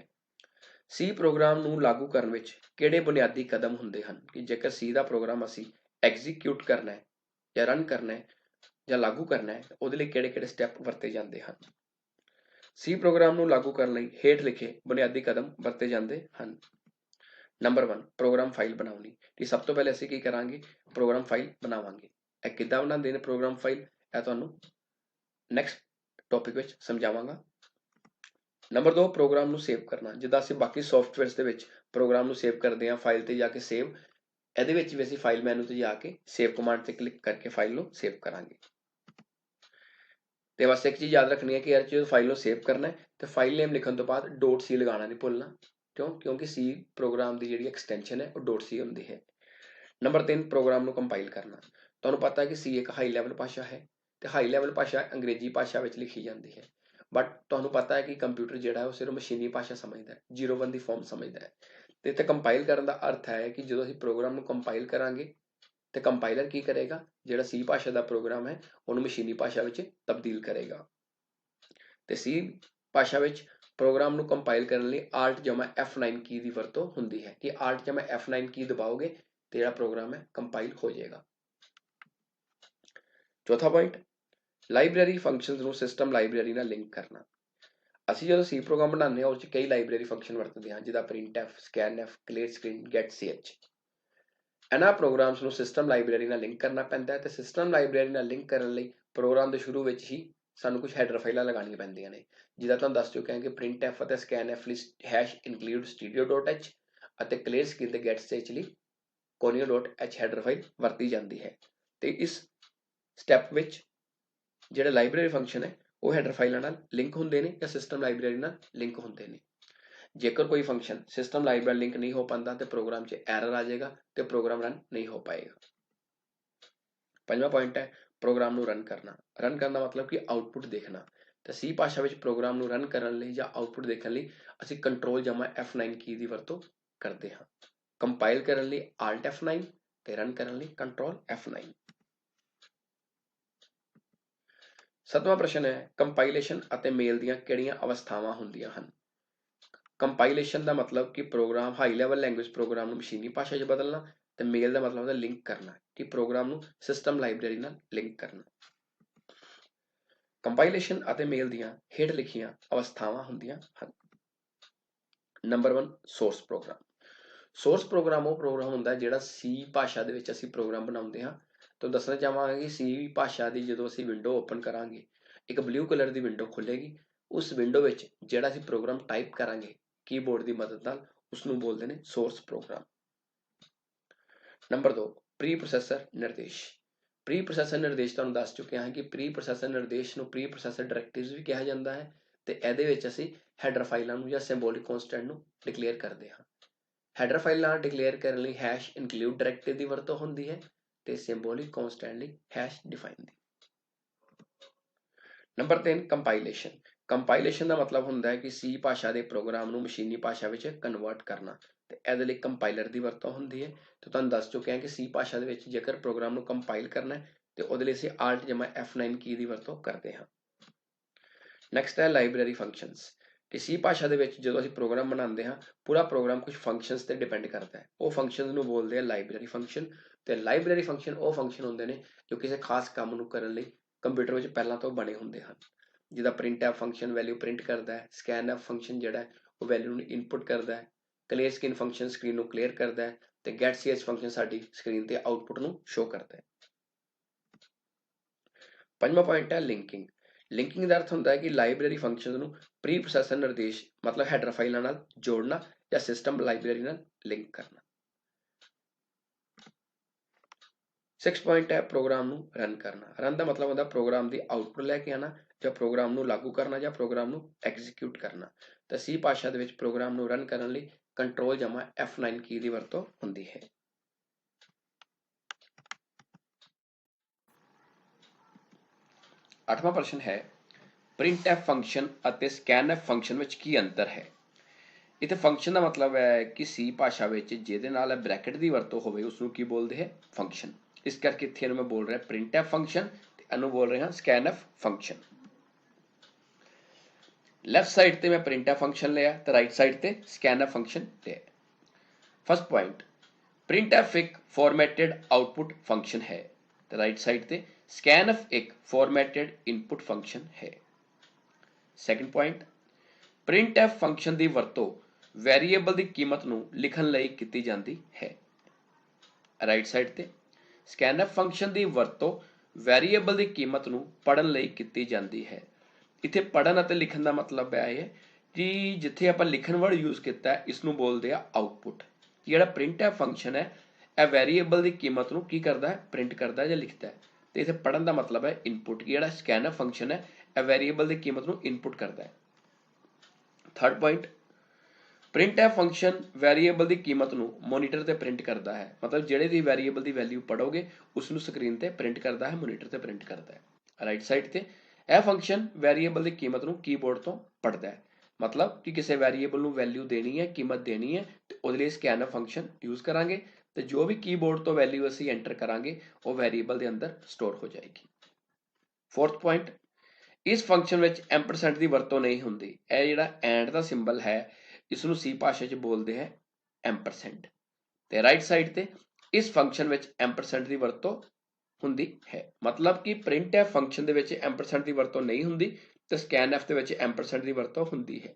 ਸੀ ਪ੍ਰੋਗਰਾਮ ਨੂੰ ਲਾਗੂ ਕਰਨ ਵਿੱਚ ਕਿਹੜੇ ਬੁਨਿਆਦੀ ਕਦਮ ਹੁੰਦੇ ਹਨ? ਕਿ ਜੇਕਰ ਸੀ ਦਾ ਪ੍ਰੋਗਰਾਮ ਅਸੀਂ ਐਗਜ਼ੀਕਿਊਟ ਕਰਨਾ ਹੈ ਜਾਂ ਰਨ ਕਰਨਾ ਹੈ ਜਾਂ ਲਾਗੂ ਕਰਨਾ ਹੈ ਉਹਦੇ ਲਈ ਕਿਹੜੇ-ਕਿਹੜੇ ਸਟੈਪ ਵਰਤੇ ਜਾਂਦੇ ਹਨ। ਸੀ ਪ੍ਰੋਗਰਾਮ ਨੂੰ ਲਾਗੂ ਕਰਨ ਲਈ ਹੇਠ ਲਿਖੇ ਬੁਨਿਆਦੀ ਕਦਮ ਵਰਤੇ ਜਾਂਦੇ ਹਨ। ਨੰਬਰ 1 ਪ੍ਰੋਗਰਾਮ ਫਾਈਲ ਬਣਾਉਣੀ। ਕਿ ਸਭ ਤੋਂ ਪਹਿਲੇ ਅਸੀਂ ਕੀ ਕਰਾਂਗੇ, ਪ੍ਰੋਗਰਾਮ ਫਾਈਲ ਬਣਾਵਾਂਗੇ। ਇਹ ਕਿੱਦਾਂ ਬਣਾਉਂਦੇ ਨੇ ਪ੍ਰੋਗਰਾਮ ਫਾਈਲ, ਇਹ ਤੁਹਾਨੂੰ ਨੈਕਸਟ ਟੌਪਿਕ ਵਿੱਚ ਸਮਝਾਵਾਂਗਾ। ਨੰਬਰ 2 ਪ੍ਰੋਗਰਾਮ ਨੂੰ ਸੇਵ ਕਰਨਾ। ਜਿੱਦਾਂ ਅਸੀਂ ਬਾਕੀ ਸੌਫਟਵੇਅਰਸ ਦੇ ਵਿੱਚ ਪ੍ਰੋਗਰਾਮ ਨੂੰ ਸੇਵ ਕਰਦੇ ਹਾਂ, ਫਾਈਲ ਤੇ ਜਾ ਕੇ ਸੇਵ, ਇਹਦੇ ਵਿੱਚ ਵੀ ਅਸੀਂ ਫਾਈਲ ਮੈਨੂ ਤੇ ਜਾ ਕੇ ਸੇਵ ਕਮਾਂਡ ਤੇ ਕਲਿੱਕ ਕਰਕੇ ਫਾਈਲ ਨੂੰ ਸੇਵ ਕਰਾਂਗੇ। ਤੇ ਬਸ ਇੱਕ ਚੀਜ਼ ਯਾਦ ਰੱਖਣੀ ਹੈ ਕਿ ਯਾਰ ਜਦੋਂ ਫਾਈਲ ਨੂੰ ਸੇਵ ਕਰਨਾ ਹੈ ਤੇ ਫਾਈਲ ਨੇਮ ਲਿਖਣ ਤੋਂ ਬਾਅਦ .c ਲਗਾਉਣਾ ਨਹੀਂ ਭੁੱਲਣਾ। ਕਿਉਂਕਿ ਸੀ ਪ੍ਰੋਗਰਾਮ ਦੀ ਜਿਹੜੀ ਐਕਸਟੈਂਸ਼ਨ ਹੈ ਉਹ .c ਹੁੰਦੀ ਹੈ। ਨੰਬਰ 3 ਪ੍ਰੋਗਰਾਮ ਨੂੰ ਕੰਪਾਈਲ ਕਰਨਾ। ਤੁਹਾਨੂੰ ਪਤਾ ਹੈ ਕਿ ਸੀ ਇੱਕ ਹਾਈ ਲੈਵਲ ਭਾਸ਼ਾ ਹੈ ਤੇ ਹਾਈ ਲੈਵਲ ਭਾਸ਼ਾ ਅੰਗਰੇਜ਼ੀ ਭਾਸ਼ਾ ਵਿੱਚ ਲਿਖੀ ਜਾਂਦੀ ਹੈ, ਬਟ ਤੁਹਾਨੂੰ ਪਤਾ ਹੈ ਕਿ ਕੰਪਿਊਟਰ ਜਿਹੜਾ ਉਹ ਸਿਰਫ ਮਸ਼ੀਨੀ ਭਾਸ਼ਾ ਸਮਝਦਾ ਹੈ, 0-1 ਦੀ ਫਾਰਮ ਸਮਝਦਾ ਹੈ। ਤੇ ਇੱਥੇ ਕੰਪਾਈਲ ਕਰਨ ਦਾ ਅਰਥ ਹੈ ਕਿ ਜਦੋਂ ਅਸੀਂ ਪ੍ਰੋਗਰਾਮ ਨੂੰ ਕੰਪਾਈਲ ਕਰਾਂਗੇ ਤੇ ਕੰਪਾਈਲਰ ਕੀ ਕਰੇਗਾ, ਜਿਹੜਾ ਸੀ ਭਾਸ਼ਾ ਦਾ ਪ੍ਰੋਗਰਾਮ ਹੈ ਉਹਨੂੰ ਮਸ਼ੀਨੀ ਭਾਸ਼ਾ ਵਿੱਚ ਤਬਦੀਲ ਕਰੇਗਾ। ਤੇ ਸੀ ਭਾਸ਼ਾ ਵਿੱਚ ਪ੍ਰੋਗਰਾਮ ਨੂੰ ਕੰਪਾਈਲ ਕਰਨ ਲਈ Alt+F9 ਕੀ ਦੀ ਵਰਤੋਂ ਹੁੰਦੀ ਹੈ ਕਿ Alt+F9 ਕੀ ਦਬਾਓਗੇ ਤੇ ਜਿਹੜਾ ਪ੍ਰੋਗਰਾਮ ਹੈ ਕੰਪਾਈਲ ਹੋ ਜਾਏਗਾ। ਚੌਥਾ ਪੁਆਇੰਟ, ਲਾਇਬ੍ਰੇਰੀ ਫੰਕਸ਼ਨਸ ਨੂੰ ਸਿਸਟਮ ਲਾਇਬ੍ਰੇਰੀ ਨਾਲ ਲਿੰਕ ਕਰਨਾ। ਅਸੀਂ ਜਦੋਂ ਸੀ ਪ੍ਰੋਗਰਾਮ ਬਣਾਉਂਦੇ ਹਾਂ ਉਸ 'ਚ ਕਈ ਲਾਇਬ੍ਰੇਰੀ ਫੰਕਸ਼ਨ ਵਰਤਦੇ ਹਾਂ, ਜਿੱਦਾਂ printf, scanf, clear screen, getch। ਇਹਨਾਂ ਪ੍ਰੋਗਰਾਮਸ ਨੂੰ ਸਿਸਟਮ ਲਾਇਬ੍ਰੇਰੀ ਨਾਲ ਲਿੰਕ ਕਰਨਾ ਪੈਂਦਾ ਹੈ ਤੇ ਸਿਸਟਮ ਲਾਇਬ੍ਰੇਰੀ ਨਾਲ ਲਿੰਕ ਕਰਨ ਲਈ ਪ੍ਰੋਗਰਾਮ ਦੇ ਸ਼ੁਰੂ ਵਿੱਚ ਹੀ ਸਾਨੂੰ ਕੁਝ ਹੈਡਰ ਫਾਈਲਾਂ ਲਗਾਉਣੀਆਂ ਪੈਂਦੀਆਂ ਨੇ। ਜਿੱਦਾਂ ਤੁਹਾਨੂੰ ਦੱਸ ਚੁੱਕਿਆ ਕਿ printf ਅਤੇ scanf ਲਈ #include stereo.h ਅਤੇ clear screen ਤੇ getch ਲਈ conio.h ਹੈਡਰ ਫਾਈਲ ਵਰਤੀ ਜਾਂਦੀ ਹੈ। ਤੇ ਇਸ ਸਟੈਪ ਵਿੱਚ ਜਿਹੜੇ ਲਾਇਬ੍ਰੇਰੀ ਫੰਕਸ਼ਨ ਹੈ ਉਹ ਹੈਡਰ ਫਾਈਲਾਂ ਨਾਲ ਲਿੰਕ ਹੁੰਦੇ ਨੇ ਜਾਂ ਸਿਸਟਮ ਲਾਇਬ੍ਰੇਰੀ ਨਾਲ ਲਿੰਕ ਹੁੰਦੇ ਨੇ। ਜੇਕਰ ਕੋਈ ਫੰਕਸ਼ਨ ਸਿਸਟਮ ਲਾਇਬ੍ਰੇਰੀ ਲਿੰਕ ਨਹੀਂ ਹੋ ਪਾਉਂਦਾ ਤੇ ਪ੍ਰੋਗਰਾਮ 'ਚ ਐਰਰ ਆ ਜਾਏਗਾ ਤੇ ਪ੍ਰੋਗਰਾਮ ਰਨ ਨਹੀਂ ਹੋ ਪਾਏਗਾ। ਪੰਜਵਾਂ ਪੁਆਇੰਟ ਹੈ ਪ੍ਰੋਗਰਾਮ ਨੂੰ ਰਨ ਕਰਨਾ। ਰਨ ਕਰਨ ਦਾ ਮਤਲਬ ਕਿ ਆਊਟਪੁੱਟ ਦੇਖਣਾ। ਤੇ ਸੀ ਭਾਸ਼ਾ ਵਿੱਚ ਪ੍ਰੋਗਰਾਮ ਨੂੰ ਰਨ ਕਰਨ ਲਈ ਜਾਂ ਆਊਟਪੁੱਟ ਦੇਖਣ ਲਈ ਅਸੀਂ Ctrl+F9 ਕੀ ਦੀ ਵਰਤੋਂ ਕਰਦੇ ਹਾਂ। ਕੰਪਾਈਲ ਕਰਨ ਲਈ Alt+F9 ਤੇ ਰਨ ਕਰਨ ਲਈ Ctrl+F9। ਸੱਤਵਾਂ ਪ੍ਰਸ਼ਨ ਹੈ ਕੰਪਾਈਲੇਸ਼ਨ ਅਤੇ ਮੇਲ ਦੀਆਂ ਕਿਹੜੀਆਂ ਅਵਸਥਾਵਾਂ ਹੁੰਦੀਆਂ ਹਨ। ਕੰਪਾਈਲੇਸ਼ਨ ਦਾ ਮਤਲਬ ਕਿ program high level language program ਨੂੰ ਮਸ਼ੀਨੀ ਭਾਸ਼ਾ 'ਚ ਬਦਲਣਾ ਤੇ ਮੇਲ ਦਾ ਮਤਲਬ ਹੁੰਦਾ ਲਿੰਕ ਕਰਨਾ, ਕਿ ਪ੍ਰੋਗਰਾਮ ਨੂੰ ਸਿਸਟਮ ਲਾਇਬ੍ਰੇਰੀ ਨਾਲ ਲਿੰਕ ਕਰਨਾ। ਕੰਪਾਈਲੇਸ਼ਨ ਅਤੇ ਮੇਲ ਦੀਆਂ ਹੇਠ ਲਿਖੀਆਂ ਅਵਸਥਾਵਾਂ ਹੁੰਦੀਆਂ ਹਨ। Number 1 source program. Source program ਉਹ ਪ੍ਰੋਗਰਾਮ ਹੁੰਦਾ ਜਿਹੜਾ ਸੀ ਭਾਸ਼ਾ ਦੇ ਵਿੱਚ ਅਸੀਂ ਪ੍ਰੋਗਰਾਮ ਬਣਾਉਂਦੇ ਹਾਂ। ਤੁਹਾਨੂੰ ਦੱਸਣਾ ਚਾਹਾਂਗਾ ਕਿ ਸੀ ਭਾਸ਼ਾ ਦੀ ਜਦੋਂ ਅਸੀਂ ਵਿੰਡੋ ਓਪਨ ਕਰਾਂਗੇ ਇੱਕ ਬਲੂ ਕਲਰ ਦੀ ਵਿੰਡੋ ਖੁੱਲੇਗੀ। ਉਸ ਵਿੰਡੋ ਵਿੱਚ ਜਿਹੜਾ ਅਸੀਂ ਪ੍ਰੋਗਰਾਮ ਟਾਈਪ ਕਰਾਂਗੇ ਕੀਬੋਰਡ ਦੀ ਮਦਦ ਨਾਲ ਉਸਨੂੰ ਬੋਲਦੇ ਨੇ source program. Number 2 preprocessor ਨਿਰਦੇਸ਼। ਪ੍ਰੀ ਪ੍ਰੋਸੈਸਰ ਨਿਰਦੇਸ਼ ਤੁਹਾਨੂੰ ਦੱਸ ਚੁੱਕਿਆ ਹਾਂ ਕਿ ਪ੍ਰੀ ਪ੍ਰੋਸੈਸਰ ਨਿਰਦੇਸ਼ ਨੂੰ ਪ੍ਰੀ ਪ੍ਰੋਸੈਸਰ ਡਾਇਰੈਕਟਿਵਸ ਵੀ ਕਿਹਾ ਜਾਂਦਾ ਹੈ ਤੇ ਇਹਦੇ ਵਿੱਚ ਅਸੀਂ ਹੈਡਰ ਫਾਈਲਾਂ ਨੂੰ ਜਾਂ ਸਿੰਬੋਲਿਕ ਕਨਸਟੈਂਟ ਨੂੰ ਡਿਕਲੇਅਰ ਕਰਦੇ ਹਾਂ। ਹੈਡਰ ਫਾਈਲਾਂ ਡਿਕਲੇਅਰ ਕਰਨ ਲਈ #include ਡਾਇਰੈਕਟਿਵ ਦੀ ਵਰਤੋਂ ਹੁੰਦੀ ਹੈ ਤੇ ਸਿੰਬੋਲਿਕ ਕਨਸਟੈਂਟ ਲਈ #define ਦੀ। Number 3 compilation. ਕੰਪਾਈਲੇਸ਼ਨ ਦਾ ਮਤਲਬ ਹੁੰਦਾ ਹੈ ਕਿ ਸੀ ਭਾਸ਼ਾ ਦੇ ਪ੍ਰੋਗਰਾਮ ਨੂੰ ਮਸ਼ੀਨੀ ਭਾਸ਼ਾ ਵਿੱਚ ਕਨਵਰਟ ਕਰਨਾ ਤੇ ਇਹਦੇ ਲਈ ਕੰਪਾਈਲਰ ਦੀ ਵਰਤੋਂ ਹੁੰਦੀ ਹੈ। ਤੇ ਤੁਹਾਨੂੰ ਦੱਸ ਚੁੱਕਿਆ ਕਿ ਸੀ ਭਾਸ਼ਾ ਦੇ ਵਿੱਚ ਜੇਕਰ ਪ੍ਰੋਗਰਾਮ ਨੂੰ ਕੰਪਾਈਲ ਕਰਨਾ ਹੈ ਤੇ ਉਹਦੇ ਲਈ ਅਸੀਂ Alt+F9 ਕੀ ਦੀ ਵਰਤੋਂ ਕਰਦੇ ਹਾਂ। ਨੈਕਸਟ ਹੈ ਲਾਇਬ੍ਰੇਰੀ ਫੰਕਸ਼ਨਸ। ਕਿ ਸੀ ਭਾਸ਼ਾ ਦੇ ਵਿੱਚ ਜਦੋਂ ਅਸੀਂ ਪ੍ਰੋਗਰਾਮ ਬਣਾਉਂਦੇ ਹਾਂ ਪੂਰਾ ਪ੍ਰੋਗਰਾਮ ਕੁਝ ਫੰਕਸ਼ਨਸ ਤੇ ਡਿਪੈਂਡ ਕਰਦਾ ਹੈ। ਉਹ ਫੰਕਸ਼ਨਸ ਨੂੰ ਬੋਲਦੇ ਆ ਲਾਇਬ੍ਰੇਰੀ ਫੰਕਸ਼ਨ। ਤੇ ਲਾਇਬ੍ਰੇਰੀ ਫੰਕਸ਼ਨ ਉਹ ਫੰਕਸ਼ਨ ਹੁੰਦੇ ਨੇ ਜੋ ਕਿਸੇ ਖਾਸ ਕੰਮ ਨੂੰ ਕਰਨ ਲਈ ਕੰਪਿਊਟਰ ਵਿੱਚ ਪਹਿਲਾਂ ਤੋਂ ਬਣੇ ਹੁੰਦੇ ਹਨ। ਜਿੱਦਾਂ printf ਫੰਕਸ਼ਨ ਵੈਲਿਊ ਪ੍ਰਿੰਟ ਕਰਦਾ ਹੈ, scanf ਫੰਕਸ਼ਨ ਜਿਹੜਾ ਉਹ ਵੈਲਿਊ ਨੂੰ ਇਨਪੁਟ ਕਰਦਾ ਹੈ, clear screen ਫੰਕਸ਼ਨ ਸਕਰੀਨ ਨੂੰ ਕਲੀਅਰ ਕਰਦਾ ਹੈ ਤੇ getch ਫੰਕਸ਼ਨ ਸਾਡੀ ਸਕਰੀਨ ਤੇ ਆਊਟਪੁੱਟ ਨੂੰ ਸ਼ੋ ਕਰਦਾ ਹੈ। ਪੰਜਵਾਂ ਪੁਆਇੰਟ ਹੈ ਲਿੰਕਿੰਗ। ਲਿੰਕਿੰਗ ਦਾ ਅਰਥ ਹੁੰਦਾ ਹੈ ਕਿ ਲਾਇਬ੍ਰੇਰੀ ਫੰਕਸ਼ਨ ਨੂੰ ਪ੍ਰੀ ਪ੍ਰੋਸੈਸਰ ਨਿਰਦੇਸ਼ ਮਤਲਬ ਹੈਡਰ ਫਾਈਲਾਂ ਨਾਲ ਜੋੜਨਾ ਜਾਂ ਸਿਸਟਮ ਲਾਇਬ੍ਰੇਰੀ ਨਾਲ ਲਿੰਕ ਕਰਨਾ। 6 ਪੁਆਇੰਟ ਹੈ ਪ੍ਰੋਗਰਾਮ ਨੂੰ ਰਨ ਕਰਨਾ। ਰਨ ਦਾ ਮਤਲਬ ਹੁੰਦਾ ਪ੍ਰੋਗਰਾਮ ਦੀ ਆਊਟਪੁੱਟ ਲੈ ਕੇ ਆਉਣਾ ਜਾਂ ਪ੍ਰੋਗਰਾਮ ਨੂੰ ਲਾਗੂ ਕਰਨਾ ਜਾਂ ਪ੍ਰੋਗਰਾਮ ਨੂੰ ਐਗਜ਼ੀਕਿਊਟ ਕਰਨਾ। ਤਾਂ ਸੀ ਭਾਸ਼ਾ ਦੇ ਵਿੱਚ ਪ੍ਰੋਗਰਾਮ ਨੂੰ ਰਨ ਕਰਨ ਲਈ Ctrl+F9 ਕੀ ਦੀ ਵਰਤੋਂ ਹੁੰਦੀ ਹੈ। ਅੱਠਵਾਂ ਪ੍ਰਸ਼ਨ ਹੈ printf ਫੰਕਸ਼ਨ ਅਤੇ scanf ਫੰਕਸ਼ਨ ਵਿੱਚ ਕੀ ਅੰਤਰ ਹੈ। ਇੱਥੇ ਫੰਕਸ਼ਨ ਦਾ ਮਤਲਬ ਹੈ ਕਿ ਸੀ ਭਾਸ਼ਾ ਵਿੱਚ ਜਿਹਦੇ ਨਾਲ ਬ੍ਰੈਕਟ ਦੀ ਵਰਤੋਂ ਹੋਵੇ ਉਸਨੂੰ ਕੀ ਬੋਲਦੇ ਹੈ ਫੰਕਸ਼ਨ। ਇਸ ਕਰਕੇ ਇੱਥੇ ਮੈਂ ਬੋਲ ਰਿਹਾ printf ਫੰਕਸ਼ਨ ਤੇ ਇਹਨੂੰ ਬੋਲ ਰਿਹਾ scanf ਫੰਕਸ਼ਨ। ਲੈਫਟ ਸਾਈਡ ਤੇ ਮੈਂ printf ਫੰਕਸ਼ਨ ਲਿਆ ਤੇ ਰਾਈਟ ਸਾਈਡ ਤੇ scanf ਫੰਕਸ਼ਨ ਲਿਆ। ਫਸਟ ਪੁਆਇੰਟ printf ਇੱਕ ਫਾਰਮੈਟਡ ਆਊਟਪੁੱਟ ਫੰਕਸ਼ਨ ਹੈ। ਤੇ ਰਾਈਟ ਸਾਈਡ ਤੇ scanf ਇੱਕ ਫਾਰਮੈਟਡ ਇਨਪੁਟ ਫੰਕਸ਼ਨ ਹੈ। ਸੈਕੰਡ ਪੁਆਇੰਟ, printf ਫੰਕਸ਼ਨ ਦੀ ਵਰਤੋਂ ਵੈਰੀਏਬਲ ਦੀ ਕੀਮਤ ਨੂੰ ਲਿਖਣ ਲਈ ਕੀਤੀ ਜਾਂਦੀ ਹੈ। ਰਾਈਟ ਸਾਈਡ ਤੇ scanf ਫੰਕਸ਼ਨ ਦੀ ਵਰਤੋਂ ਵੈਰੀਏਬਲ ਦੀ ਕੀਮਤ ਨੂੰ ਪੜ੍ਹਨ ਲਈ ਕੀਤੀ ਜਾਂਦੀ ਹੈ। ਇੱਥੇ ਪੜ੍ਹਨ ਅਤੇ ਲਿਖਣ ਦਾ ਮਤਲਬ ਇਹ ਹੈ ਕਿ ਜਿੱਥੇ ਆਪਾਂ ਲਿਖਣ ਵਰਡ ਯੂਜ਼ ਕੀਤਾ ਇਸ ਨੂੰ ਬੋਲਦੇ ਆ ਆਊਟਪੁੱਟ। ਜਿਹੜਾ printf ਫੰਕਸ਼ਨ ਹੈ ਇਹ ਵੈਰੀਏਬਲ ਦੀ ਕੀਮਤ ਨੂੰ ਕੀ ਕਰਦਾ ਹੈ, ਪ੍ਰਿੰਟ ਕਰਦਾ ਜਾਂ ਲਿਖਦਾ ਹੈ। ਤੇ ਇੱਥੇ ਪੜ੍ਹਨ ਦਾ ਮਤਲਬ ਹੈ ਇਨਪੁੱਟ। ਜਿਹੜਾ scanf ਫੰਕਸ਼ਨ ਹੈ ਇਹ ਵੈਰੀਏਬਲ ਦੀ ਕੀਮਤ ਨੂੰ ਇਨਪੁੱਟ ਕਰਦਾ ਹੈ। Third point, printf function variable ਦੀ ਕੀਮਤ ਨੂੰ ਮੋਨੀਟਰ ਤੇ ਪ੍ਰਿੰਟ ਕਰਦਾ ਹੈ। ਮਤਲਬ ਜਿਹੜੇ ਵੀ ਵੈਰੀਏਬਲ ਦੀ ਵੈਲਿਊ ਪੜੋਗੇ ਉਸ ਨੂੰ ਸਕਰੀਨ ਤੇ ਪ੍ਰਿੰਟ ਕਰਦਾ ਹੈ, ਮੋਨੀਟਰ ਤੇ ਪ੍ਰਿੰਟ ਕਰਦਾ ਹੈ। ਰਾਈਟ ਸਾਈਡ ਤੇ ਇਹ ਫੰਕਸ਼ਨ ਵੈਰੀਏਬਲ ਦੀ ਕੀਮਤ ਨੂੰ ਕੀਬੋਰਡ ਤੋਂ ਪੜ੍ਹਦਾ ਹੈ। ਮਤਲਬ ਕਿ ਕਿਸੇ ਵੈਰੀਏਬਲ ਨੂੰ ਵੈਲਿਊ ਦੇਣੀ ਹੈ, ਕੀਮਤ ਦੇਣੀ ਹੈ, ਤੇ ਉਹਦੇ ਲਈ scanf ਫੰਕਸ਼ਨ ਯੂਜ਼ ਕਰਾਂਗੇ ਤੇ ਜੋ ਵੀ ਕੀਬੋਰਡ ਤੋਂ ਵੈਲਿਊ ਅਸੀਂ ਐਂਟਰ ਕਰਾਂਗੇ ਉਹ ਵੈਰੀਏਬਲ ਦੇ ਅੰਦਰ ਸਟੋਰ ਹੋ ਜਾਏਗੀ। ਫੋਰਥ ਪੁਆਇੰਟ, ਇਸ ਫੰਕਸ਼ਨ ਵਿੱਚ ਐਮਪਰਸੈਂਟ ਦੀ ਵਰਤੋਂ ਨਹੀਂ ਹੁੰਦੀ। ਇਹ ਜਿਹੜਾ ਐਂਡ ਦਾ ਸਿੰਬਲ ਹੈ ਇਸ ਨੂੰ ਸੀ ਭਾਸ਼ਾ 'ਚ ਬੋਲਦੇ ਹੈ ਐਮਪਰਸੈਂਟ। ਤੇ ਰਾਈਟ ਸਾਈਡ ਤੇ ਇਸ ਫੰਕਸ਼ਨ ਵਿੱਚ ਐਮਪਰਸੈਂਟ ਦੀ ਵਰਤੋਂ ਹੁੰਦੀ ਹੈ। ਮਤਲਬ ਕਿ printf ਫੰਕਸ਼ਨ ਦੇ ਵਿੱਚ ਐਮਪਰਸੈਂਟ ਦੀ ਵਰਤੋਂ ਨਹੀਂ ਹੁੰਦੀ ਤੇ scanf ਦੇ ਵਿੱਚ ਐਮਪਰਸੈਂਟ ਦੀ ਵਰਤੋਂ ਹੁੰਦੀ ਹੈ।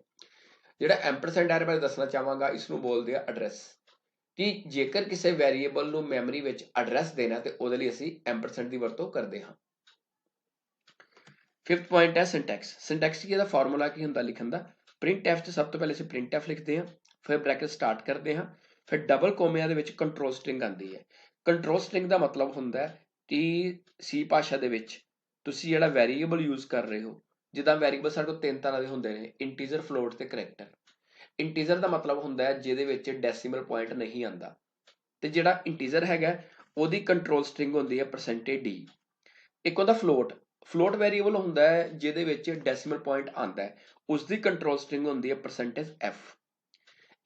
ਜਿਹੜਾ ਐਮਪਰਸੈਂਟ ਹੈ ਬਾਰੇ ਦੱਸਣਾ ਚਾਹਾਂਗਾ, ਇਸ ਨੂੰ ਬੋਲਦੇ ਆ ਐਡਰੈਸ। ਕਿ ਜੇਕਰ ਕਿਸੇ ਵੈਰੀਏਬਲ ਨੂੰ ਮੈਮਰੀ ਵਿੱਚ ਐਡਰੈਸ ਦੇਣਾ ਤੇ ਉਹਦੇ ਲਈ ਅਸੀਂ ਐਮਪਰਸੈਂਟ ਦੀ ਵਰਤੋਂ ਕਰਦੇ ਹਾਂ। ਫਿਫਥ ਪੁਆਇੰਟ ਹੈ ਸਿੰਟੈਕਸ। ਸਿੰਟੈਕਸ ਕੀ, ਇਹਦਾ ਫਾਰਮੂਲਾ ਕੀ ਹੁੰਦਾ ਲਿਖਣ ਦਾ। printf 'ਚ ਸਭ ਤੋਂ ਪਹਿਲੇ ਅਸੀਂ printf ਲਿਖਦੇ ਹਾਂ, ਫਿਰ ਬ੍ਰੈਕਟ ਸਟਾਰਟ ਕਰਦੇ ਹਾਂ, ਫਿਰ ਡਬਲ ਕੋਮਿਆਂ ਦੇ ਵਿੱਚ ਕੰਟਰੋਲ ਸਟ੍ਰਿੰਗ ਆਉਂਦੀ ਹੈ। ਕੰਟਰੋਲ ਸਟ੍ਰਿੰਗ ਦਾ ਮਤਲਬ ਹੁੰਦਾ ਹੈ ਕਿ ਸੀ ਭਾਸ਼ਾ ਦੇ ਵਿੱਚ ਤੁਸੀਂ ਜਿਹੜਾ ਵੈਰੀਏਬਲ ਯੂਜ਼ ਕਰ ਰਹੇ ਹੋ, ਜਿੱਦਾਂ ਵੈਰੀਏਬਲ ਸਾਡੇ ਕੋਲ ਤਿੰਨ ਤਰ੍ਹਾਂ ਦੇ ਹੁੰਦੇ ਨੇ, ਇੰਟੀਜਰ, ਫਲੋਟ ਤੇ ਕਰੈਕਟਰ। ਇੰਟੀਜਰ ਦਾ ਮਤਲਬ ਹੁੰਦਾ ਹੈ ਜਿਹਦੇ ਵਿੱਚ ਡੈਸੀਮਲ ਪੁਆਇੰਟ ਨਹੀਂ ਆਉਂਦਾ, ਤੇ ਜਿਹੜਾ ਇੰਟੀਜਰ ਹੈਗਾ ਉਹਦੀ ਕੰਟਰੋਲ ਸਟ੍ਰਿੰਗ ਹੁੰਦੀ ਹੈ %d। ਇੱਕ ਹੁੰਦਾ ਫਲੋਟ। ਫਲੋਟ ਵੈਰੀਏਬਲ ਹੁੰਦਾ ਹੈ ਜਿਹਦੇ ਵਿੱਚ ਡੈਸੀਮਲ ਪੁਆਇੰਟ ਆਉਂਦਾ ਹੈ, ਉਸਦੀ ਕੰਟਰੋਲ ਸਟ੍ਰਿੰਗ ਹੁੰਦੀ ਹੈ %f।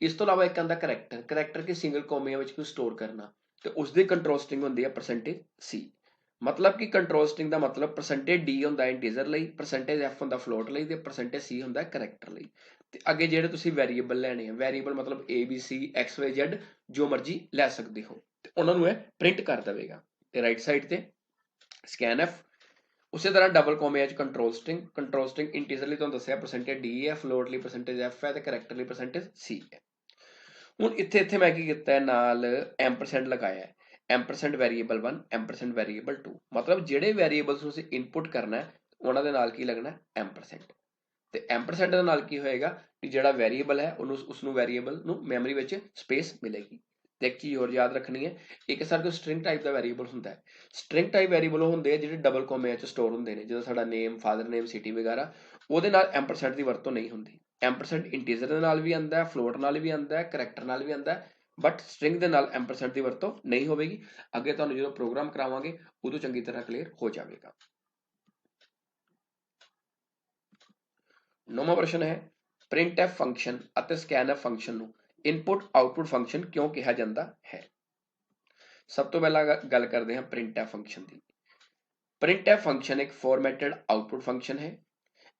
ਇਸ ਤੋਂ ਇਲਾਵਾ ਇੱਕ ਆਉਂਦਾ ਕਰੈਕਟਰ। ਕਰੈਕਟਰ ਕਿ ਸਿੰਗਲ ਕੋਮਿਆਂ ਵਿੱਚ ਕੋਈ ਸਟੋਰ ਕਰਨਾ, ਤੇ ਉਸਦੀ ਕੰਟਰੋਲ ਸਟ੍ਰਿੰਗ ਹੁੰਦੀ ਹੈ %c। ਮਤਲਬ ਕਿ ਕੰਟਰੋਲ ਸਟ੍ਰਿੰਗ ਦਾ ਮਤਲਬ %d ਹੁੰਦਾ ਇੰਟੀਜਰ ਲਈ, %f ਹੁੰਦਾ ਫਲੋਟ ਲਈ, ਤੇ %c ਹੁੰਦਾ ਕਰੈਕਟਰ ਲਈ। ਤੇ ਅੱਗੇ ਜਿਹੜੇ ਤੁਸੀਂ ਵੈਰੀਏਬਲ ਲੈਣੇ ਆ, ਵੈਰੀਏਬਲ ਮਤਲਬ ABC, XYZ ਜੋ ਮਰਜ਼ੀ ਲੈ ਸਕਦੇ ਹੋ, ਤੇ ਉਹਨਾਂ ਨੂੰ ਇਹ ਪ੍ਰਿੰਟ ਕਰ ਦੇਵੇਗਾ। ਤੇ ਰਾਈਟ ਸਾਈਡ ਤੇ scanf, ਉਸੇ ਤਰ੍ਹਾਂ ਡਬਲ ਕੋਮਿਆਂ 'ਚ control string. Control string integer ਲਈ ਤੁਹਾਨੂੰ ਦੱਸਿਆ %d ਹੈ, ਫਲੋਟ ਲਈ %f ਹੈ, ਤੇ ਕਰੈਕਟਰ ਲਈ %c ਹੈ। ਹੁਣ ਇੱਥੇ ਮੈਂ ਕੀ ਕੀਤਾ ਹੈ, ਨਾਲ ਐਮਪਰਸੈਂਟ ਲਗਾਇਆ ਹੈ। ਐਮਪਰਸੈਂਟ ਵੈਰੀਏਬਲ 1, ਐਮਪਰਸੈਂਟ ਵੈਰੀਏਬਲ 2। ਮਤਲਬ ਜਿਹੜੇ ਵੈਰੀਏਬਲਸ ਨੂੰ ਅਸੀਂ ਇਨਪੁਟ ਕਰਨਾ ਉਹਨਾਂ ਦੇ ਨਾਲ ਕੀ ਲੱਗਣਾ, ਐਮਪਰਸੈਂਟ। ਤੇ ਐਮਪਰਸੈਂਟ ਦੇ ਨਾਲ ਕੀ ਹੋਏਗਾ ਕਿ ਜਿਹੜਾ ਵੈਰੀਏਬਲ ਹੈ ਉਸਨੂੰ ਵੈਰੀਏਬਲ ਨੂੰ ਮੈਮਰੀ ਵਿੱਚ ਸਪੇਸ ਮਿਲੇਗੀ। ਤੇ ਇੱਕ ਚੀਜ਼ ਹੋਰ ਯਾਦ ਰੱਖਣੀ ਹੈ, ਇੱਕ ਸਾਡੇ ਕੋਲ ਸਟ੍ਰਿੰਗ ਟਾਈਪ ਦਾ ਵੈਰੀਏਬਲ ਹੁੰਦਾ ਹੈ। ਸਟ੍ਰਿੰਗ ਟਾਈਪ ਵੈਰੀਏਬਲ ਉਹ ਹੁੰਦੇ ਆ ਜਿਹੜੇ ਡਬਲ ਕੋਮਿਆਂ 'ਚ ਸਟੋਰ ਹੁੰਦੇ ਨੇ, ਜਿੱਦਾਂ ਸਾਡਾ ਨੇਮ, ਫਾਦਰ ਨੇਮ, ਸਿਟੀ ਵਗੈਰਾ। ਉਹਦੇ ਨਾਲ ਐਮਪਰਸੈਂਟ ਦੀ ਵਰਤੋਂ ਨਹੀਂ ਹੁੰਦੀ। ਐਮਪਰਸੈਂਟ ਇੰਟੀਜਰ ਦੇ ਨਾਲ ਵੀ ਆਉਂਦਾ ਹੈ, ਫਲੋਟ ਨਾਲ ਵੀ ਆਉਂਦਾ ਹੈ, ਕਰੈਕਟਰ ਨਾਲ ਵੀ ਆਉਂਦਾ ਹੈ, ਬਟ ਸਟ੍ਰਿੰਗ ਦੇ ਨਾਲ ਐਮਪਰਸੈਂਟ ਦੀ ਵਰਤੋਂ ਨਹੀਂ ਹੋਵੇਗੀ। ਅੱਗੇ ਤੁਹਾਨੂੰ ਜਦੋਂ ਪ੍ਰੋਗਰਾਮ ਕਰਾਵਾਂਗੇ ਉਦੋਂ ਚੰਗੀ ਤਰ੍ਹਾਂ ਕਲੀਅਰ ਹੋ ਜਾਵੇਗਾ। 9ਵਾਂ ਪ੍ਰਸ਼ਨ ਹੈ, printf ਫੰਕਸ਼ਨ ਅਤੇ scanf ਫੰਕਸ਼ਨ ਨੂੰ ਇਨਪੁਟ ਆਊਟਪੁੱਟ ਫੰਕਸ਼ਨ ਕਿਉਂ ਕਿਹਾ ਜਾਂਦਾ ਹੈ। ਸਭ ਤੋਂ ਪਹਿਲਾਂ ਗੱਲ ਕਰਦੇ ਹਾਂ printf ਫੰਕਸ਼ਨ ਦੀ। printf ਫੰਕਸ਼ਨ ਇੱਕ ਫਾਰਮੈਟਡ ਆਊਟਪੁੱਟ ਫੰਕਸ਼ਨ ਹੈ।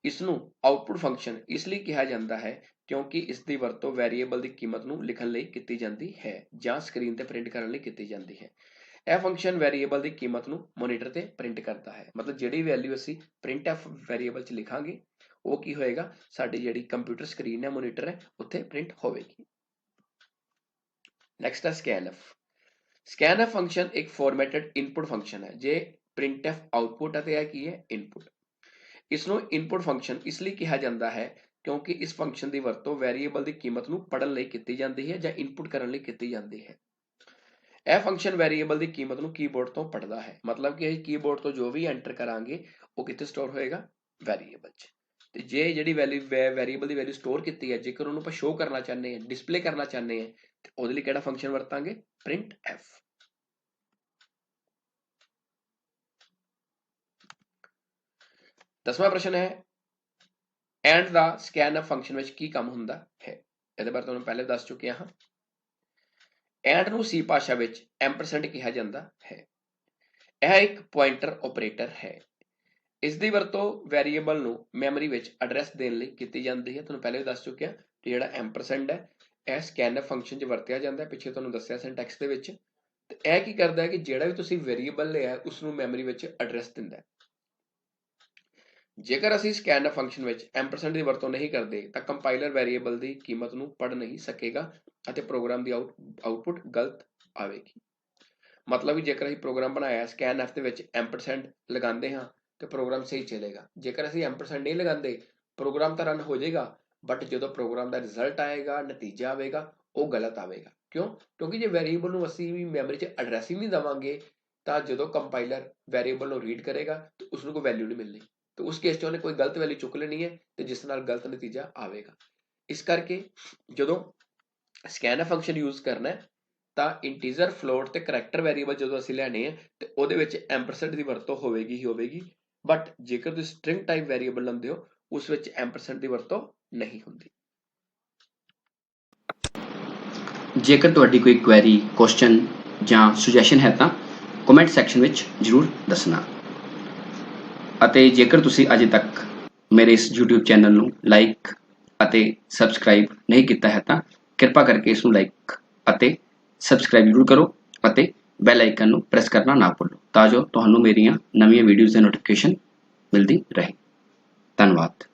ਇਸ ਨੂੰ ਆਊਟਪੁੱਟ ਫੰਕਸ਼ਨ ਇਸ ਲਈ ਕਿਹਾ ਜਾਂਦਾ ਹੈ ਕਿਉਂਕਿ ਇਸ ਦੀ ਵਰਤੋਂ ਵੈਰੀਏਬਲ ਦੀ ਕੀਮਤ ਨੂੰ ਲਿਖਣ ਲਈ ਕੀਤੀ ਜਾਂਦੀ ਹੈ ਜਾਂ ਸਕਰੀਨ ਤੇ ਪ੍ਰਿੰਟ ਕਰਨ ਲਈ ਕੀਤੀ ਜਾਂਦੀ ਹੈ। ਇਹ ਫੰਕਸ਼ਨ ਵੈਰੀਏਬਲ ਦੀ ਕੀਮਤ ਨੂੰ ਮੋਨੀਟਰ ਤੇ ਪ੍ਰਿੰਟ ਕਰਦਾ ਹੈ। ਮਤਲਬ ਜਿਹੜੀ ਵੈਲਿਊ ਅਸੀਂ printf ਵੈਰੀਏਬਲ 'ਚ ਲਿਖਾਂਗੇ ਉਹ ਕੀ ਹੋਏਗਾ, ਸਾਡੀ ਜਿਹੜੀ ਕੰਪਿਊਟਰ ਸਕਰੀਨ ਹੈ, ਮੋਨੀਟਰ ਹੈ, ਉੱਥੇ ਪ੍ਰਿੰਟ ਹੋਵੇਗੀ। ਨੈਕਸਟ ਹੈ scanf। scanf ਫੰਕਸ਼ਨ ਇੱਕ ਫਾਰਮੈਟਡ ਇਨਪੁਟ ਫੰਕਸ਼ਨ ਹੈ। ਜੇ printf ਆਊਟਪੁੱਟ ਅਤੇ ਇਹ ਕੀ ਹੈ, ਇਨਪੁਟ। ਇਸ ਨੂੰ ਇਨਪੁਟ ਫੰਕਸ਼ਨ ਇਸ ਲਈ ਕਿਹਾ ਜਾਂਦਾ ਹੈ ਕਿਉਂਕਿ ਇਸ ਫੰਕਸ਼ਨ ਦੀ ਵਰਤੋਂ ਵੈਰੀਏਬਲ ਦੀ ਕੀਮਤ ਨੂੰ ਪੜ੍ਹਨ ਲਈ ਕੀਤੀ ਜਾਂਦੀ ਹੈ ਜਾਂ ਇਨਪੁਟ ਕਰਨ ਲਈ ਕੀਤੀ ਜਾਂਦੀ ਹੈ। ਇਹ ਫੰਕਸ਼ਨ ਵੈਰੀਏਬਲ ਦੀ ਕੀਮਤ ਨੂੰ ਕੀਬੋਰਡ ਤੋਂ ਪੜ੍ਹਦਾ ਹੈ। ਮਤਲਬ ਕਿ ਅਸੀਂ ਕੀਬੋਰਡ ਤੋਂ ਜੋ ਵੀ ਐਂਟਰ ਕਰਾਂਗੇ ਉਹ ਕਿੱਥੇ ਸਟੋਰ ਹੋਏਗਾ, ਵੈਰੀਏਬਲ 'ਚ। ਤੇ ਜੇ ਜਿਹੜੀ ਵੈਰੀਏਬਲ ਦੀ ਵੈਲਿਊ ਸਟੋਰ ਕੀਤੀ ਹੈ, ਜੇਕਰ ਉਹਨੂੰ ਆਪਾਂ ਸ਼ੋ ਕਰਨਾ ਚਾਹੁੰਦੇ ਹਾਂ, ਡਿਸਪਲੇ ਕਰਨਾ ਚਾਹੁੰਦੇ ਹਾਂ, ਤੇ ਉਹਦੇ ਲਈ ਕਿਹੜਾ ਫੰਕਸ਼ਨ ਵਰਤਾਂਗੇ, printf। 10ਵਾਂ ਪ੍ਰਸ਼ਨ ਹੈ, ਐਂਡ ਦਾ scanf ਫੰਕਸ਼ਨ ਵਿੱਚ ਕੀ ਕੰਮ ਹੁੰਦਾ ਹੈ। ਇਹਦੇ ਬਾਰੇ ਤੁਹਾਨੂੰ ਪਹਿਲੇ ਦੱਸ ਚੁੱਕਿਆ ਹਾਂ। ਐਂਡ ਨੂੰ ਸੀ ਭਾਸ਼ਾ ਵਿੱਚ ਐਮਪਰਸੈਂਟ ਕਿਹਾ ਜਾਂਦਾ ਹੈ। ਇਹ ਇੱਕ ਪੁਆਇੰਟਰ ਆਪਰੇਟਰ ਹੈ। ਇਸ ਦੀ ਵਰਤੋਂ ਵੈਰੀਏਬਲ ਨੂੰ ਮੈਮਰੀ ਵਿੱਚ ਐਡਰੈਸ ਦੇਣ ਲਈ ਕੀਤੀ ਜਾਂਦੀ ਹੈ। ਤੁਹਾਨੂੰ ਪਹਿਲੇ ਵੀ ਦੱਸ ਚੁੱਕਿਆ ਕਿ ਜਿਹੜਾ ਐਮਪਰਸੈਂਟ ਹੈ ਇਹ scanf ਫੰਕਸ਼ਨ 'ਚ ਵਰਤਿਆ ਜਾਂਦਾ ਹੈ। ਪਿੱਛੇ ਤੁਹਾਨੂੰ ਦੱਸਿਆ ਸਿੰਟੈਕਸ ਦੇ ਵਿੱਚ। ਤੇ ਇਹ ਕੀ ਕਰਦਾ ਹੈ ਕਿ ਜਿਹੜਾ ਵੀ ਤੁਸੀਂ ਵੇਰੀਏਬਲ ਲਿਆ ਉਸ ਨੂੰ ਮੈਮਰੀ ਵਿੱਚ ਐਡਰੈਸ ਦਿੰਦਾ ਹੈ। ਜੇਕਰ ਅਸੀਂ ਸਕੈਨਫ ਫੰਕਸ਼ਨ ਵਿੱਚ ਐਮਪਰਸੈਂਟ ਦੀ ਵਰਤੋਂ ਨਹੀਂ ਕਰਦੇ ਤਾਂ ਕੰਪਾਈਲਰ ਵੇਰੀਏਬਲ ਦੀ ਕੀਮਤ ਨੂੰ ਪੜ੍ਹ ਨਹੀਂ ਸਕੇਗਾ ਅਤੇ ਪ੍ਰੋਗਰਾਮ ਦੀ ਆਉਟਪੁੱਟ ਗਲਤ ਆਵੇਗੀ। ਮਤਲਬ ਵੀ ਜੇਕਰ ਅਸੀਂ ਪ੍ਰੋਗਰਾਮ ਬਣਾਇਆ ਸਕੈਨਫ ਦੇ ਵਿੱਚ ਐਮਪਰਸੈਂਟ ਲਗਾਉਂਦੇ ਹਾਂ ਤੇ ਪ੍ਰੋਗਰਾਮ ਸਹੀ ਚੱਲੇਗਾ। ਜੇਕਰ ਅਸੀਂ ਐਮਪਰਸੈਂਟ ਨਹੀਂ ਲਗਾਉਂਦੇ ਪ੍ਰੋਗਰਾਮ ਤਾਂ ਰਨ ਹੋ ਜਾਏਗਾ, ਬਟ ਜਦੋਂ ਪ੍ਰੋਗਰਾਮ ਦਾ ਰਿਜ਼ਲਟ ਆਏਗਾ, ਨਤੀਜਾ ਆਵੇਗਾ, ਉਹ ਗਲਤ ਆਵੇਗਾ। ਕਿਉਂ? ਕਿਉਂਕਿ ਜੇ ਵੈਰੀਏਬਲ ਨੂੰ ਅਸੀਂ ਵੀ ਮੈਮਰੀ 'ਚ ਐਡਰੈਸ ਹੀ ਨਹੀਂ ਦੇਵਾਂਗੇ ਤਾਂ ਜਦੋਂ ਕੰਪਾਈਲਰ ਵੈਰੀਏਬਲ ਨੂੰ ਰੀਡ ਕਰੇਗਾ ਤਾਂ ਉਸਨੂੰ ਕੋਈ ਵੈਲਿਊ ਨਹੀਂ ਮਿਲਣੀ, ਤੇ ਉਸ ਕੇਸ 'ਚ ਉਹਨੇ ਕੋਈ ਗਲਤ ਵੈਲਿਊ ਚੁੱਕ ਲੈਣੀ ਹੈ ਤੇ ਜਿਸ ਨਾਲ ਗਲਤ ਨਤੀਜਾ ਆਵੇਗਾ। ਇਸ ਕਰਕੇ ਜਦੋਂ ਸਕੈਨਫ ਫੰਕਸ਼ਨ ਯੂਜ਼ ਕਰਨਾ ਤਾਂ ਇੰਟੀਜ਼ਰ, ਫਲੋਟ ਤੇ ਕਰੈਕਟਰ ਵੈਰੀਏਬਲ ਜਦੋਂ ਅਸੀਂ ਲੈਣੇ ਆ ਤੇ ਉਹਦੇ ਵਿੱਚ ਐਮਪਰਸੈਂਟ ਦੀ ਵਰਤੋਂ ਹੋਵੇਗੀ ਹੀ ਹੋਵੇਗੀ, ਬਟ ਜੇਕਰ ਤੁਸੀਂ ਸਟ੍ਰਿੰਗ ਟਾਈਪ ਵੈਰੀਏਬਲ ਲੈਂਦੇ ਹੋ ਉਸ ਵਿੱਚ ਐਮਪਰਸੈਂਟ ਦੀ ਵਰਤੋਂ ਨਹੀਂ ਹੁੰਦੀ। ਜੇਕਰ ਤੁਹਾਡੀ ਕੋਈ ਕੁਐਰੀ, ਕੁਐਸਚਨ ਜਾਂ ਸੁਜੈਸ਼ਨ ਹੈ ਤਾਂ ਕਮੈਂਟ ਸੈਕਸ਼ਨ ਵਿੱਚ ਜ਼ਰੂਰ ਦੱਸਣਾ। ਅਤੇ ਜੇਕਰ ਤੁਸੀਂ ਅਜੇ ਤੱਕ ਮੇਰੇ ਇਸ YouTube ਚੈਨਲ ਨੂੰ ਲਾਈਕ ਅਤੇ ਸਬਸਕ੍ਰਾਈਬ ਨਹੀਂ ਕੀਤਾ ਹੈ ਤਾਂ ਕਿਰਪਾ ਕਰਕੇ ਇਸ ਨੂੰ ਲਾਈਕ ਅਤੇ ਸਬਸਕ੍ਰਾਈਬ ਜ਼ਰੂਰ ਕਰੋ ਅਤੇ ਬੈਲ ਆਈਕਨ ਨੂੰ ਪ੍ਰੈਸ ਕਰਨਾ ਨਾ ਭੁੱਲੋ ਤਾਂ ਜੋ ਤੁਹਾਨੂੰ ਮੇਰੀਆਂ ਨਵੀਆਂ ਵੀਡੀਓਜ਼ ਦੀ ਨੋਟੀਫਿਕੇਸ਼ਨ ਮਿਲਦੀ ਰਹੇ। ਧੰਨਵਾਦ।